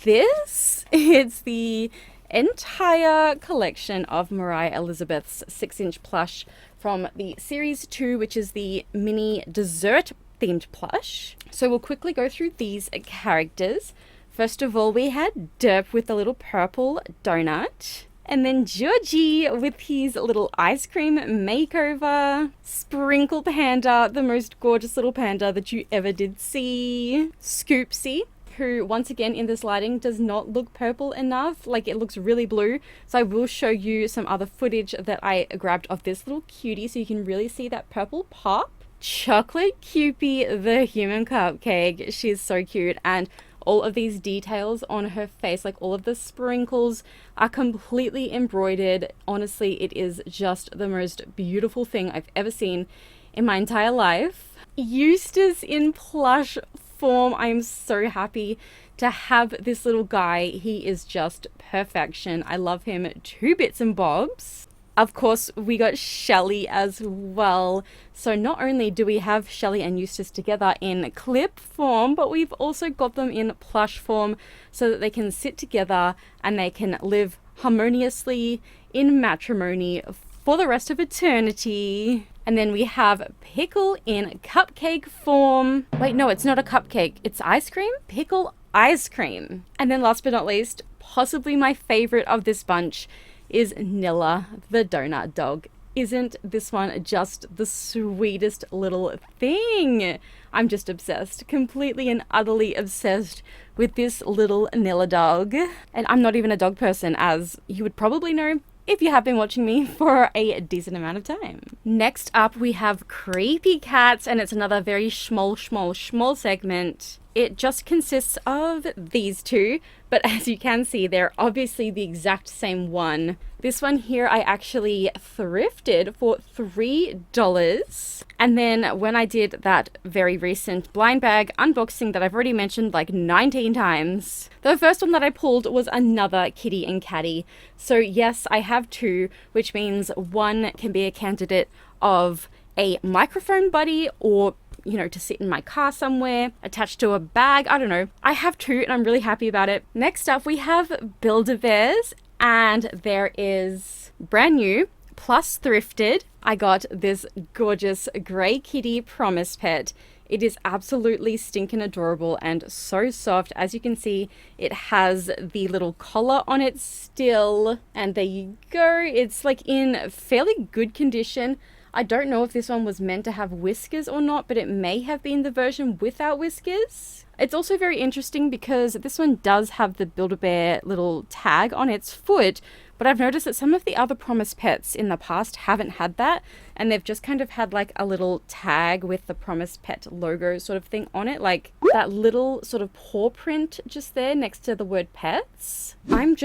this. It's the entire collection of Moriah Elizabeth's 6-inch plush from the series 2, which is the mini dessert themed plush. So we'll quickly go through these characters. First of all, we had Derp with the little purple donut, and then Georgie with his little ice cream makeover. Sprinkle Panda, the most gorgeous little panda that you ever did see. Scoopsy, who once again in this lighting does not look purple enough, like it looks really blue. So I will show you some other footage that I grabbed of this little cutie so you can really see that purple pop. Chocolate Kreepy, the human cupcake. She's so cute, and all of these details on her face, like all of the sprinkles, are completely embroidered. Honestly, it is just the most beautiful thing I've ever seen in my entire life. Eustace in plush form. I am so happy to have this little guy. He is just perfection. I love him to bits and bobs. Of course, we got Shelly as well. So not only do we have Shelly and Eustace together in clip form, but we've also got them in plush form so that they can sit together and they can live harmoniously in matrimony for the rest of eternity. And then we have Pickle in cupcake form. Wait, no, it's not a cupcake. It's ice cream? Pickle ice cream. And then last but not least, possibly my favorite of this bunch, is Nilla, the donut dog. Isn't this one just the sweetest little thing? I'm just obsessed, completely and utterly obsessed with this little Nilla dog. And I'm not even a dog person, as you would probably know if you have been watching me for a decent amount of time. Next up, we have kreepykatz, and it's another very small segment. It just consists of these 2, but as you can see, they're obviously the exact same one. This one here I actually thrifted for $3. And then when I did that very recent blind bag unboxing that I've already mentioned like 19 times, the first one that I pulled was another kitty and catty. So yes, I have 2, which means one can be a candidate of a microphone buddy, or you know, to sit in my car somewhere, attached to a bag. I don't know. I have 2 and I'm really happy about it. Next up, we have Build-A-Bears, and there is brand new plus thrifted. I got this gorgeous gray kitty promise pet. It is absolutely stinking adorable and so soft. As you can see, it has the little collar on it still, and there you go. It's like in fairly good condition. I don't know if this one was meant to have whiskers or not, but it may have been the version without whiskers. It's also very interesting because this one does have the Build-A-Bear little tag on its foot, but I've noticed that some of the other Promise Pets in the past haven't had that, and they've just kind of had like a little tag with the Promise Pet logo sort of thing on it, like that little sort of paw print just there next to the word pets. I'm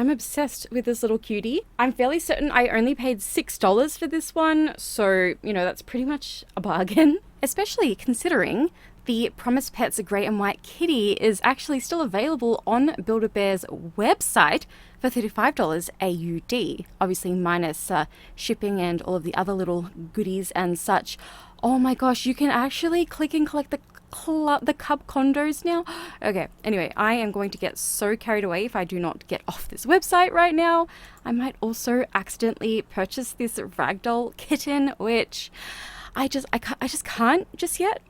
obsessed with this little cutie. I'm fairly certain I only paid $6 for this one, so, you know, that's pretty much a bargain, especially considering the Promise Pets Grey and White Kitty is actually still available on Build-A-Bear's website for $35 AUD, obviously minus shipping and all of the other little goodies and such. Oh my gosh, you can actually click and collect the cub condos now. Okay, anyway, I am going to get so carried away if I do not get off this website right now. I might also accidentally purchase this ragdoll kitten, which I just can't just yet.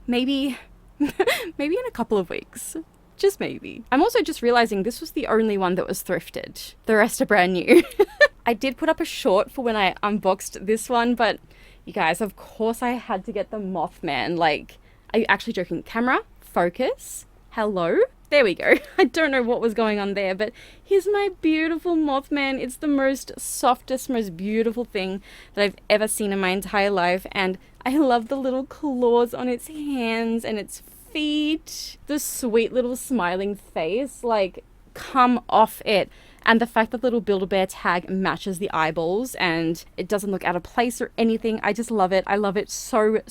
Maybe in a couple of weeks. Just maybe. I'm also just realizing this was the only one that was thrifted. The rest are brand new. I did put up a short for when I unboxed this one, but you guys, of course I had to get the Mothman. Like, are you actually joking? Camera, focus, hello? There we go. I don't know what was going on there, but here's my beautiful Mothman. It's the most softest, most beautiful thing that I've ever seen in my entire life, and I love the little claws on its hands and its feet. The sweet little smiling face, like, come off it. And the fact that the little Build-A-Bear tag matches the eyeballs and it doesn't look out of place or anything. I just love it. I love it so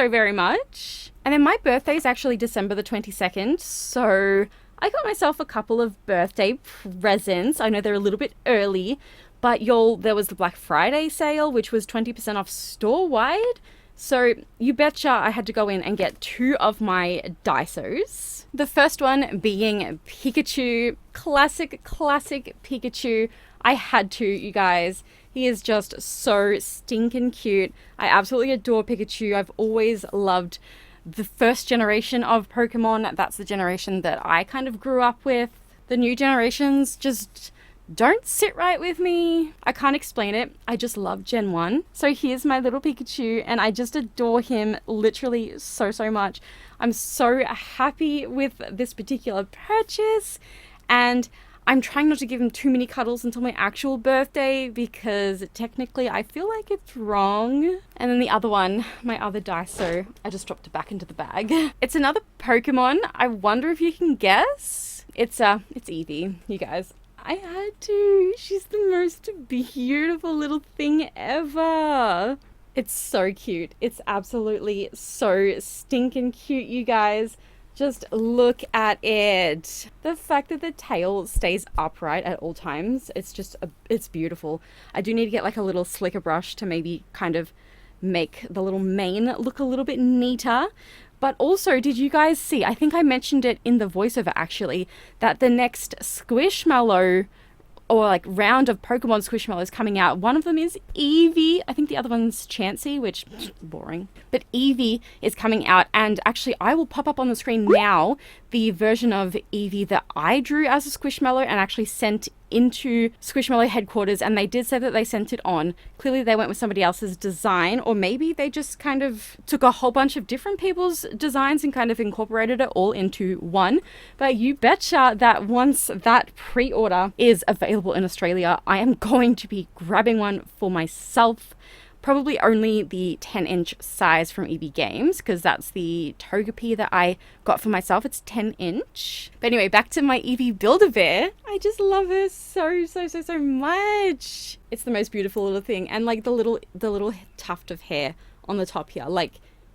very much. And then my birthday is actually December the 22nd, so I got myself a couple of birthday presents. I know they're a little bit early, but y'all, there was the Black Friday sale, which was 20% off store-wide. So you betcha I had to go in and get 2 of my Daisos. The first one being Pikachu, classic Pikachu. I had to, you guys. He is just so stinking cute. I absolutely adore Pikachu. I've always loved the first generation of Pokemon. That's the generation that I kind of grew up with. The new generations just don't sit right with me. I can't explain it. I just love Gen 1. So here's my little Pikachu, and I just adore him literally so much. I'm so happy with this particular purchase, and I'm trying not to give him too many cuddles until my actual birthday because technically I feel like it's wrong. And then the other one, my other Daiso, I just dropped it back into the bag. It's another Pokemon. I wonder if you can guess. It's Eevee, you guys. I had to. She's the most beautiful little thing ever. It's so cute. It's absolutely so stinking cute, you guys. Just look at it. The fact that the tail stays upright at all times, it's beautiful. I do need to get like a little slicker brush to maybe kind of make the little mane look a little bit neater. But also, did you guys see, I think I mentioned it in the voiceover actually, that the next Squishmallow or like round of Pokemon Squishmallows coming out, one of them is Eevee. I think the other one's Chansey, which boring. But Eevee is coming out, and actually I will pop up on the screen now the version of Eevee that I drew as a Squishmallow and actually sent into Squishmallow headquarters, and they did say that they sent it on. Clearly they went with somebody else's design, or maybe they just kind of took a whole bunch of different people's designs and kind of incorporated it all into one. But you betcha that once that pre-order is available in Australia, I am going to be grabbing one for myself. Probably only the 10-inch size from EB Games, because that's the Togepi that I got for myself. It's 10-inch. But anyway, back to my Eevee Build-A-Bear. I just love her so much. It's the most beautiful little thing. And like the little tuft of hair on the top here. Like,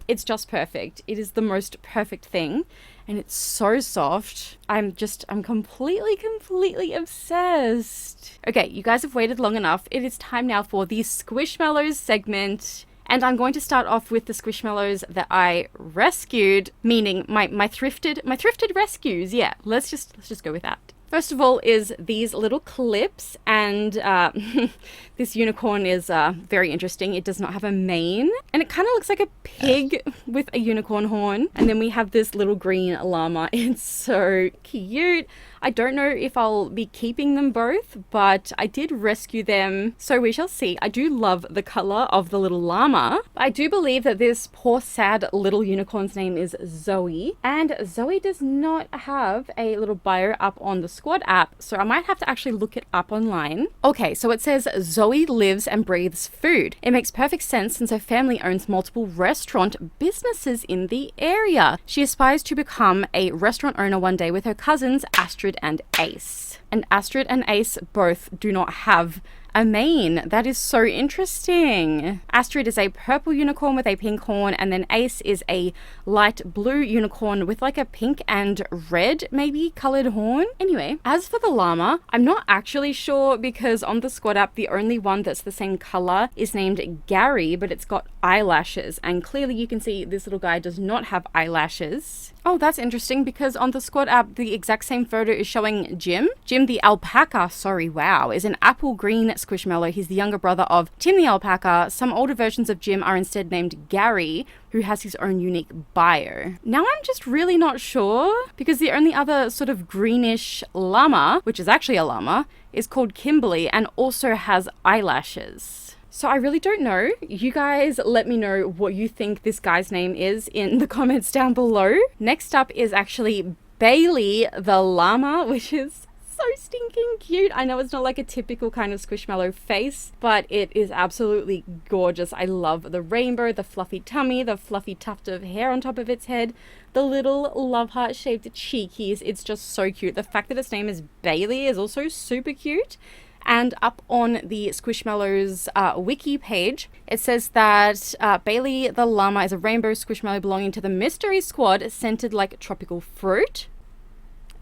it's just perfect. It is the most perfect thing. And it's so soft. I'm completely obsessed. Okay, you guys have waited long enough. It is time now for the Squishmallows segment. And I'm going to start off with the Squishmallows that I rescued, meaning my thrifted rescues. Yeah, let's just go with that. First of all is these little clips, and this unicorn is very interesting. It does not have a mane, and it kind of looks like a pig with a unicorn horn. And then we have this little green llama. It's so cute. I don't know if I'll be keeping them both, but I did rescue them, so we shall see. I do love the color of the little llama. I do believe that this poor sad little unicorn's name is Zoe, and Zoe does not have a little bio up on the Squad app, so I might have to actually look it up online. Okay, so it says Zoe lives and breathes food. It makes perfect sense since her family owns multiple restaurant businesses in the area. She aspires to become a restaurant owner one day with her cousins Astrid and Ace. And Astrid and Ace both do not have a mane. That is so interesting. Astrid is a purple unicorn with a pink horn, and then Ace is a light blue unicorn with like a pink and red maybe colored horn. Anyway, as for the llama, I'm not actually sure because on the Squad app the only one that's the same color is named Gary, but it's got eyelashes, and clearly you can see this little guy does not have eyelashes. Oh, that's interesting because on the Squad app the exact same photo is showing Jim. Jim the alpaca, is an apple green Squishmallow. He's the younger brother of Tim the alpaca. Some older versions of Jim are instead named Gary, who has his own unique bio. Now I'm just really not sure because the only other sort of greenish llama, which is actually a llama, is called Kimberly and also has eyelashes. So I really don't know. You guys let me know what you think this guy's name is in the comments down below. Next up is actually Bailey the llama, which is so stinking cute. I know it's not like a typical kind of Squishmallow face, but it is absolutely gorgeous. I love the rainbow, the fluffy tummy, the fluffy tuft of hair on top of its head, the little love heart shaped cheekies. It's just so cute. The fact that its name is Bailey is also super cute. And up on the Squishmallows wiki page, it says that Bailey the llama is a rainbow Squishmallow belonging to the Mystery Squad, scented like tropical fruit.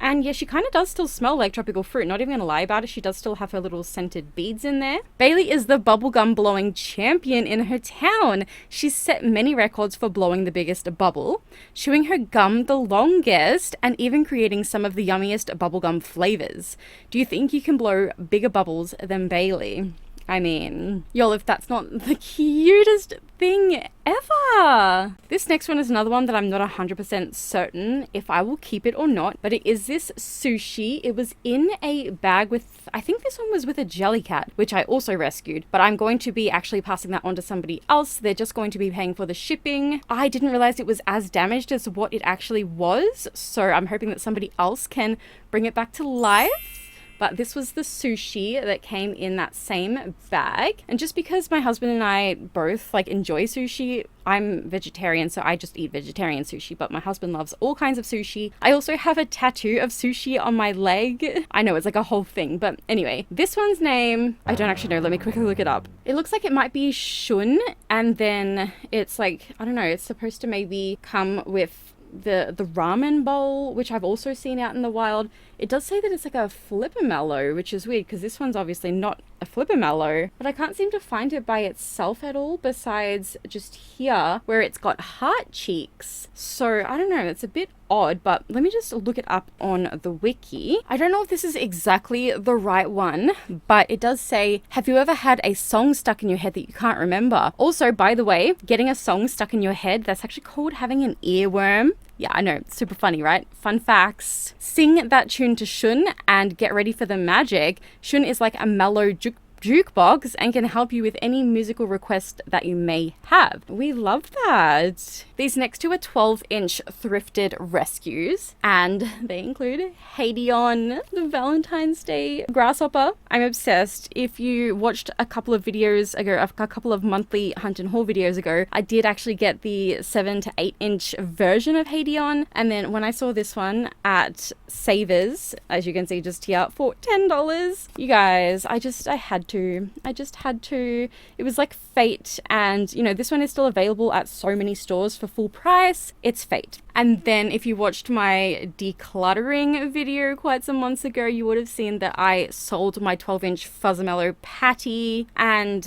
And yeah, she kind of does still smell like tropical fruit. Not even gonna lie about it, she does still have her little scented beads in there. Bailey is the bubblegum blowing champion in her town. She's set many records for blowing the biggest bubble, chewing her gum the longest, and even creating some of the yummiest bubblegum flavors. Do you think you can blow bigger bubbles than Bailey? I mean, y'all, if that's not the cutest thing ever. This next one is another one that I'm not 100% certain if I will keep it or not, but it is this sushi. It was in a bag with, I think this one was with a jelly cat, which I also rescued, but I'm going to be actually passing that on to somebody else. They're just going to be paying for the shipping. I didn't realize it was as damaged as what it actually was, so I'm hoping that somebody else can bring it back to life. But this was the sushi that came in that same bag. And just because my husband and I both enjoy sushi, I'm vegetarian, so I just eat vegetarian sushi, but my husband loves all kinds of sushi. I also have a tattoo of sushi on my leg. I know, it's like a whole thing, but anyway, this one's name, I don't actually know, let me quickly look it up. It looks like it might be Shun, and then it's like, I don't know, it's supposed to maybe come with the ramen bowl, which I've also seen out in the wild. It does say that it's like a flippermallow, which is weird because this one's obviously not a flippermallow, but I can't seem to find it by itself at all besides just here where it's got heart cheeks. So I don't know, it's a bit odd, but let me just look it up on the wiki. I don't know if this is exactly the right one, but it does say, have you ever had a song stuck in your head that you can't remember? Also, by the way, getting a song stuck in your head, that's actually called having an earworm. Yeah, I know, super funny, right? Fun facts. Sing that tune to Shun and get ready for the magic. Shun is like a mellow jukebox and can help you with any musical request that you may have. We love that. These next two are 12-inch thrifted rescues, and they include Hadeon, the Valentine's Day grasshopper. I'm obsessed. If you watched a couple of videos ago, a couple of monthly hunt and haul videos ago, I did actually get the 7 to 8-inch version of Hadeon, and then when I saw this one at Savers, as you can see just here, for $10, you guys, I had to. It was like fate, and you know, this one is still available at so many stores for full price. It's fate. And then if you watched my decluttering video quite some months ago, you would have seen that I sold my 12-inch Fuzzamello Patty, and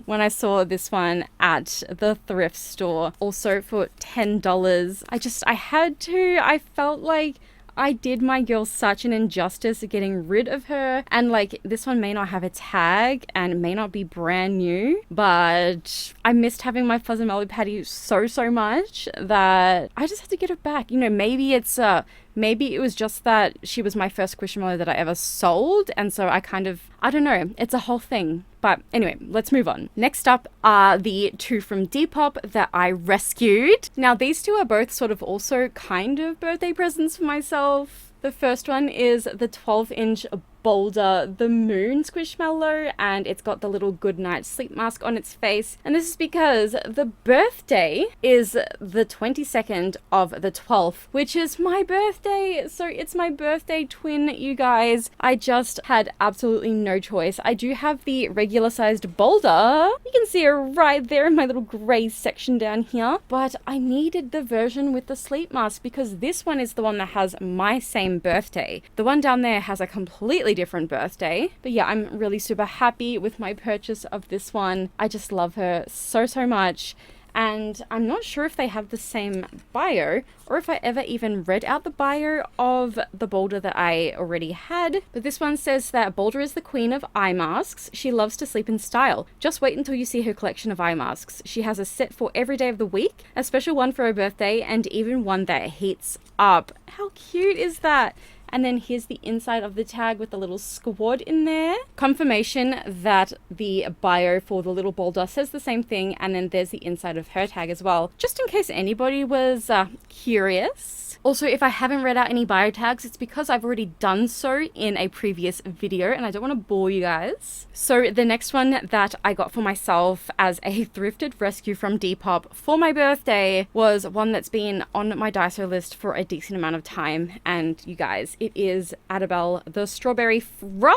when I saw this one at the thrift store also for $10, I felt like I did my girl such an injustice getting rid of her. And like, this one may not have a tag and may not be brand new, but I missed having my Fuzzy Mellow Patty so much that I just had to get it back. You know, maybe it's maybe it was just that she was my first Squishmallow that I ever sold, and so I don't know, it's a whole thing. But anyway, let's move on. Next up are the two from Depop that I rescued. Now, these two are both sort of also kind of birthday presents for myself. The first one is the 12-inch Boulder the Moon Squishmallow, and it's got the little goodnight sleep mask on its face. And this is because the birthday is the 22nd of the 12th, which is my birthday. So it's my birthday twin, you guys. I just had absolutely no choice. I do have the regular sized Boulder. You can see her right there in my little gray section down here. But I needed the version with the sleep mask because this one is the one that has my same birthday. The one down there has a completely different birthday. But yeah, I'm really super happy with my purchase of this one. I just love her so much. And I'm not sure if they have the same bio or if I ever even read out the bio of the Boulder that I already had. But this one says that Boulder is the queen of eye masks. She loves to sleep in style. Just wait until you see her collection of eye masks. She has a set for every day of the week, a special one for her birthday, and even one that heats up. How cute is that? And then here's the inside of the tag with the little squad in there. Confirmation that the bio for the little Boulder says the same thing. And then there's the inside of her tag as well, just in case anybody was curious. Also, if I haven't read out any bio tags, it's because I've already done so in a previous video and I don't want to bore you guys. So the next one that I got for myself as a thrifted rescue from Depop for my birthday was one that's been on my Daiso list for a decent amount of time. And you guys, it is Adabelle the Strawberry Frog.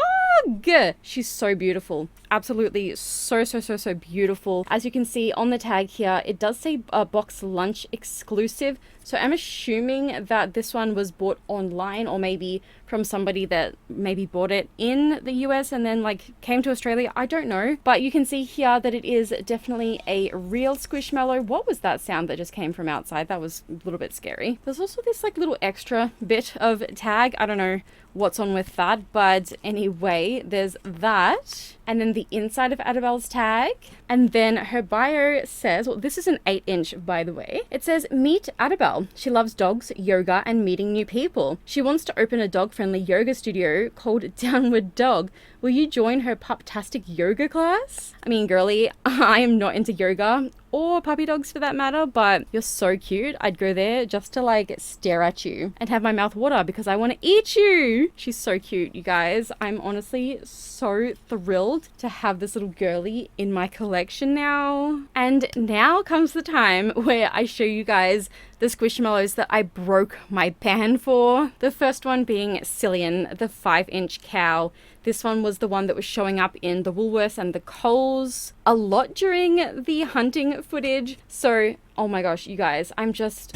She's so beautiful. Absolutely so beautiful. As you can see on the tag here, it does say a box lunch exclusive. So I'm assuming that this one was bought online or maybe from somebody that maybe bought it in the US and then like came to Australia. I don't know. But you can see here that it is definitely a real Squishmallow. What was that sound that just came from outside? That was a little bit scary. There's also this like little extra bit of tag. I don't know what's on with that, but anyway, there's that. And then the inside of Adabelle's tag. And then her bio says, well, this is an 8-inch, by the way. It says, meet Adabelle. She loves dogs, yoga, and meeting new people. She wants to open a dog-friendly yoga studio called Downward Dog. Will you join her pup-tastic yoga class? I mean, girly, I am not into yoga or puppy dogs for that matter, but you're so cute. I'd go there just to like stare at you and have my mouth water because I want to eat you. She's so cute, you guys. I'm honestly so thrilled to have this little girly in my collection now. And now comes the time where I show you guys the Squishmallows that I broke my ban for. The first one being Cillian, the 5-inch cow. This one was the one that was showing up in the Woolworths and the Coles a lot during the hunting footage. So, oh my gosh, you guys, I'm just...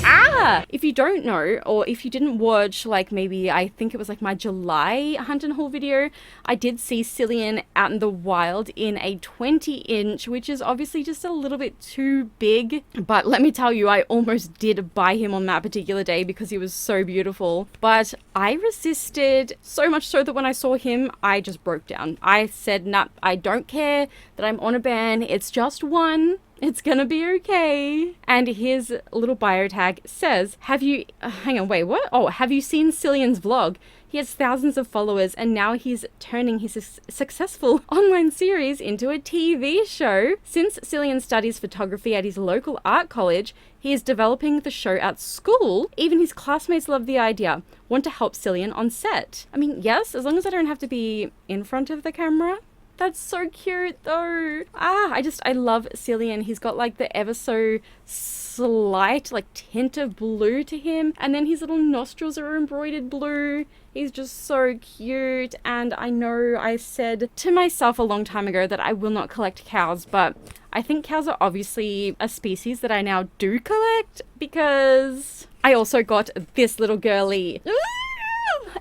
If you don't know, or if you didn't watch, like maybe I think it was like my July hunt and haul video, I did see Cillian out in the wild in a 20-inch, which is obviously just a little bit too big. But let me tell you, I almost did buy him on that particular day because he was so beautiful. But I resisted so much so that when I saw him, I just broke down. I said, nah, I don't care that I'm on a ban. It's just one. It's gonna be okay. And his little bio tag says, have you seen Cillian's vlog? He has thousands of followers and now he's turning his successful online series into a TV show. Since Cillian studies photography at his local art college, he is developing the show at school. Even his classmates love the idea. Want to help Cillian on set. I mean, yes, as long as I don't have to be in front of the camera. That's so cute though. I love Cillian. He's got like the ever so slight like tint of blue to him. And then his little nostrils are embroidered blue. He's just so cute. And I know I said to myself a long time ago that I will not collect cows, but I think cows are obviously a species that I now do collect because I also got this little girly.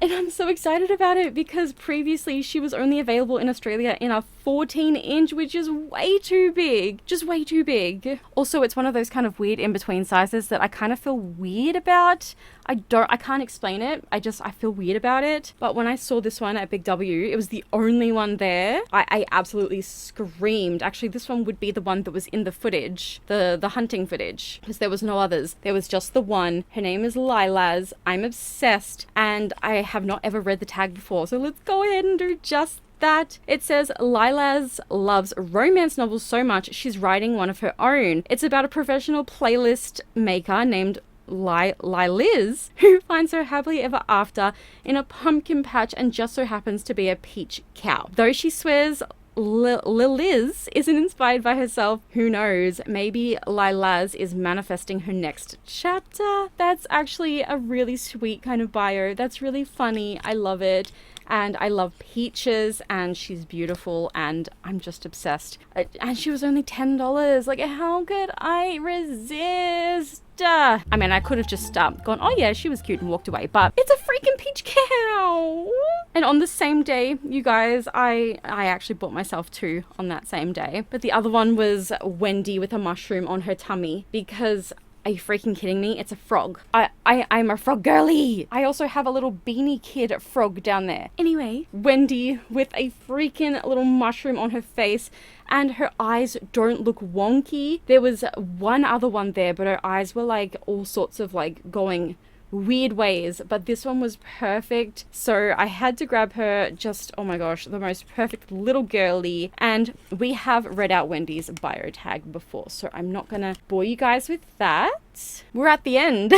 And I'm so excited about it because previously she was only available in Australia in a 14-inch, which is way too big. Just way too big. Also, it's one of those kind of weird in-between sizes that I kind of feel weird about. I can't explain it. I feel weird about it. But when I saw this one at Big W, it was the only one there. I absolutely screamed. Actually, this one would be the one that was in the footage, the hunting footage, because there was no others. There was just the one. Her name is Lilas. I'm obsessed, and I have not ever read the tag before. So let's go ahead and do just that. It says Lilas loves romance novels so much she's writing one of her own. It's about a professional playlist maker named Liz, who finds her happily ever after in a pumpkin patch and just so happens to be a peach cow. Though she swears Liz isn't inspired by herself, who knows? Maybe Lilas is manifesting her next chapter. That's actually a really sweet kind of bio. That's really funny. I love it. And I love peaches, and she's beautiful, and I'm just obsessed. And she was only $10. Like, how could I resist? I mean, I could have just gone, oh yeah, she was cute, and walked away, but it's a freaking peach cow. And on the same day, you guys, I actually bought myself two on that same day. But the other one was Wendy with a mushroom on her tummy, because are you freaking kidding me? It's a frog. I'm a frog girly. I also have a little beanie kid frog down there. Anyway, Wendy with a freaking little mushroom on her face, and her eyes don't look wonky. There was one other one there, but her eyes were like all sorts of like going weird ways, but this one was perfect. So I had to grab her. Just, oh my gosh, the most perfect little girly. And we have read out Wendy's bio tag before, so I'm not gonna bore you guys with that. We're at the end.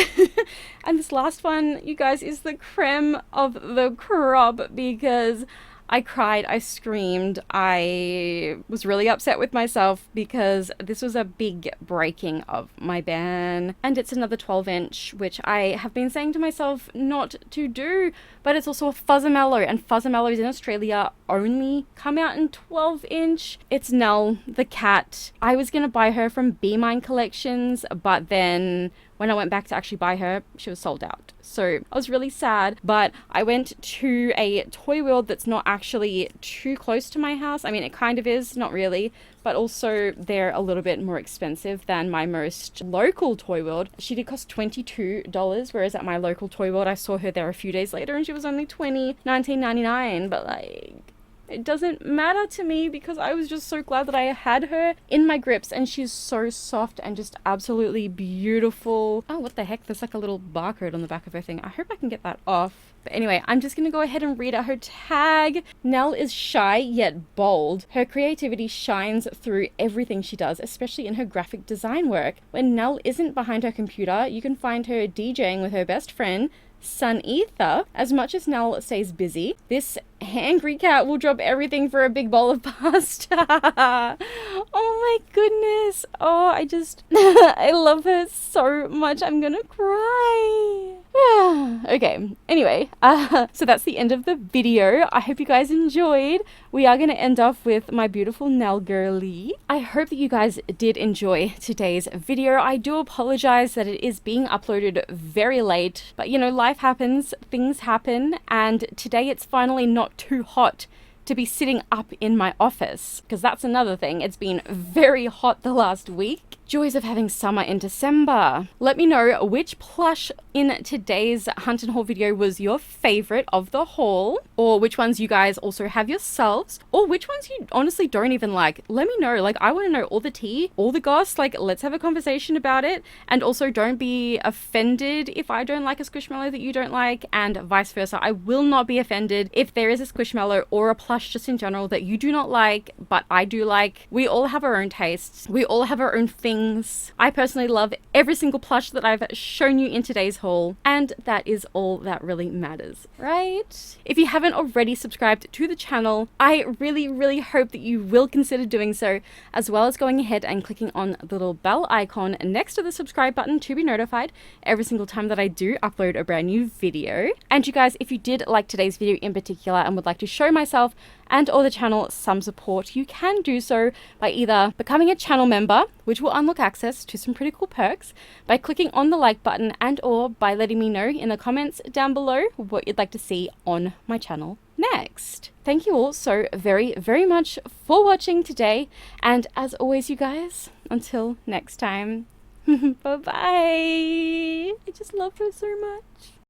And this last one, you guys, is the creme of the crop, because I cried, I screamed, I was really upset with myself because this was a big breaking of my ban. And it's another 12-inch, which I have been saying to myself not to do, but it's also a Fuzzamallow, and Fuzzamallows in Australia only come out in 12-inch. It's Nell, the cat. I was going to buy her from Be Mine Collections, but then when I went back to actually buy her, she was sold out. So I was really sad, but I went to a Toy World that's not actually too close to my house. I mean, it kind of is, not really, but also they're a little bit more expensive than my most local Toy World. She did cost $22, whereas at my local Toy World, I saw her there a few days later and she was only $19.99, but like, it doesn't matter to me because I was just so glad that I had her in my grips, and she's so soft and just absolutely beautiful. Oh, what the heck? There's like a little barcode on the back of her thing. I hope I can get that off. But anyway, I'm just going to go ahead and read out her tag. Nell is shy yet bold. Her creativity shines through everything she does, especially in her graphic design work. When Nell isn't behind her computer, you can find her DJing with her best friend, Sun Ether. As much as Nell stays busy, this hangry cat will drop everything for a big bowl of pasta. Oh my goodness. Oh, I love her so much. I'm gonna cry. Okay, anyway, so that's the end of the video. I hope you guys enjoyed. We are going to end off with my beautiful Nell girly. I hope that you guys did enjoy today's video. I do apologize that it is being uploaded very late, but you know, life happens, things happen, and today it's finally not too hot to be sitting up in my office, because that's another thing. It's been very hot the last week. Joys of having summer in December. Let me know which plush in today's hunt and haul video was your favorite of the haul, or which ones you guys also have yourselves, or which ones you honestly don't even like. Let me know. Like, I want to know all the tea, all the goss. Like, let's have a conversation about it. And also, don't be offended if I don't like a Squishmallow that you don't like, and vice versa. I will not be offended if there is a Squishmallow or a plush just in general that you do not like, but I do like. We all have our own tastes. We all have our own things. I personally love every single plush that I've shown you in today's haul, and that is all that really matters, right? If you haven't already subscribed to the channel, I really hope that you will consider doing so, as well as going ahead and clicking on the little bell icon next to the subscribe button to be notified every single time that I do upload a brand new video. And you guys, if you did like today's video in particular and would like to show myself and or the channel some support, you can do so by either becoming a channel member, which will unlock access to some pretty cool perks, by clicking on the like button, and or by letting me know in the comments down below what you'd like to see on my channel next. Thank you all so very much for watching today, and as always, you guys, until next time, Bye bye. I just love her so much.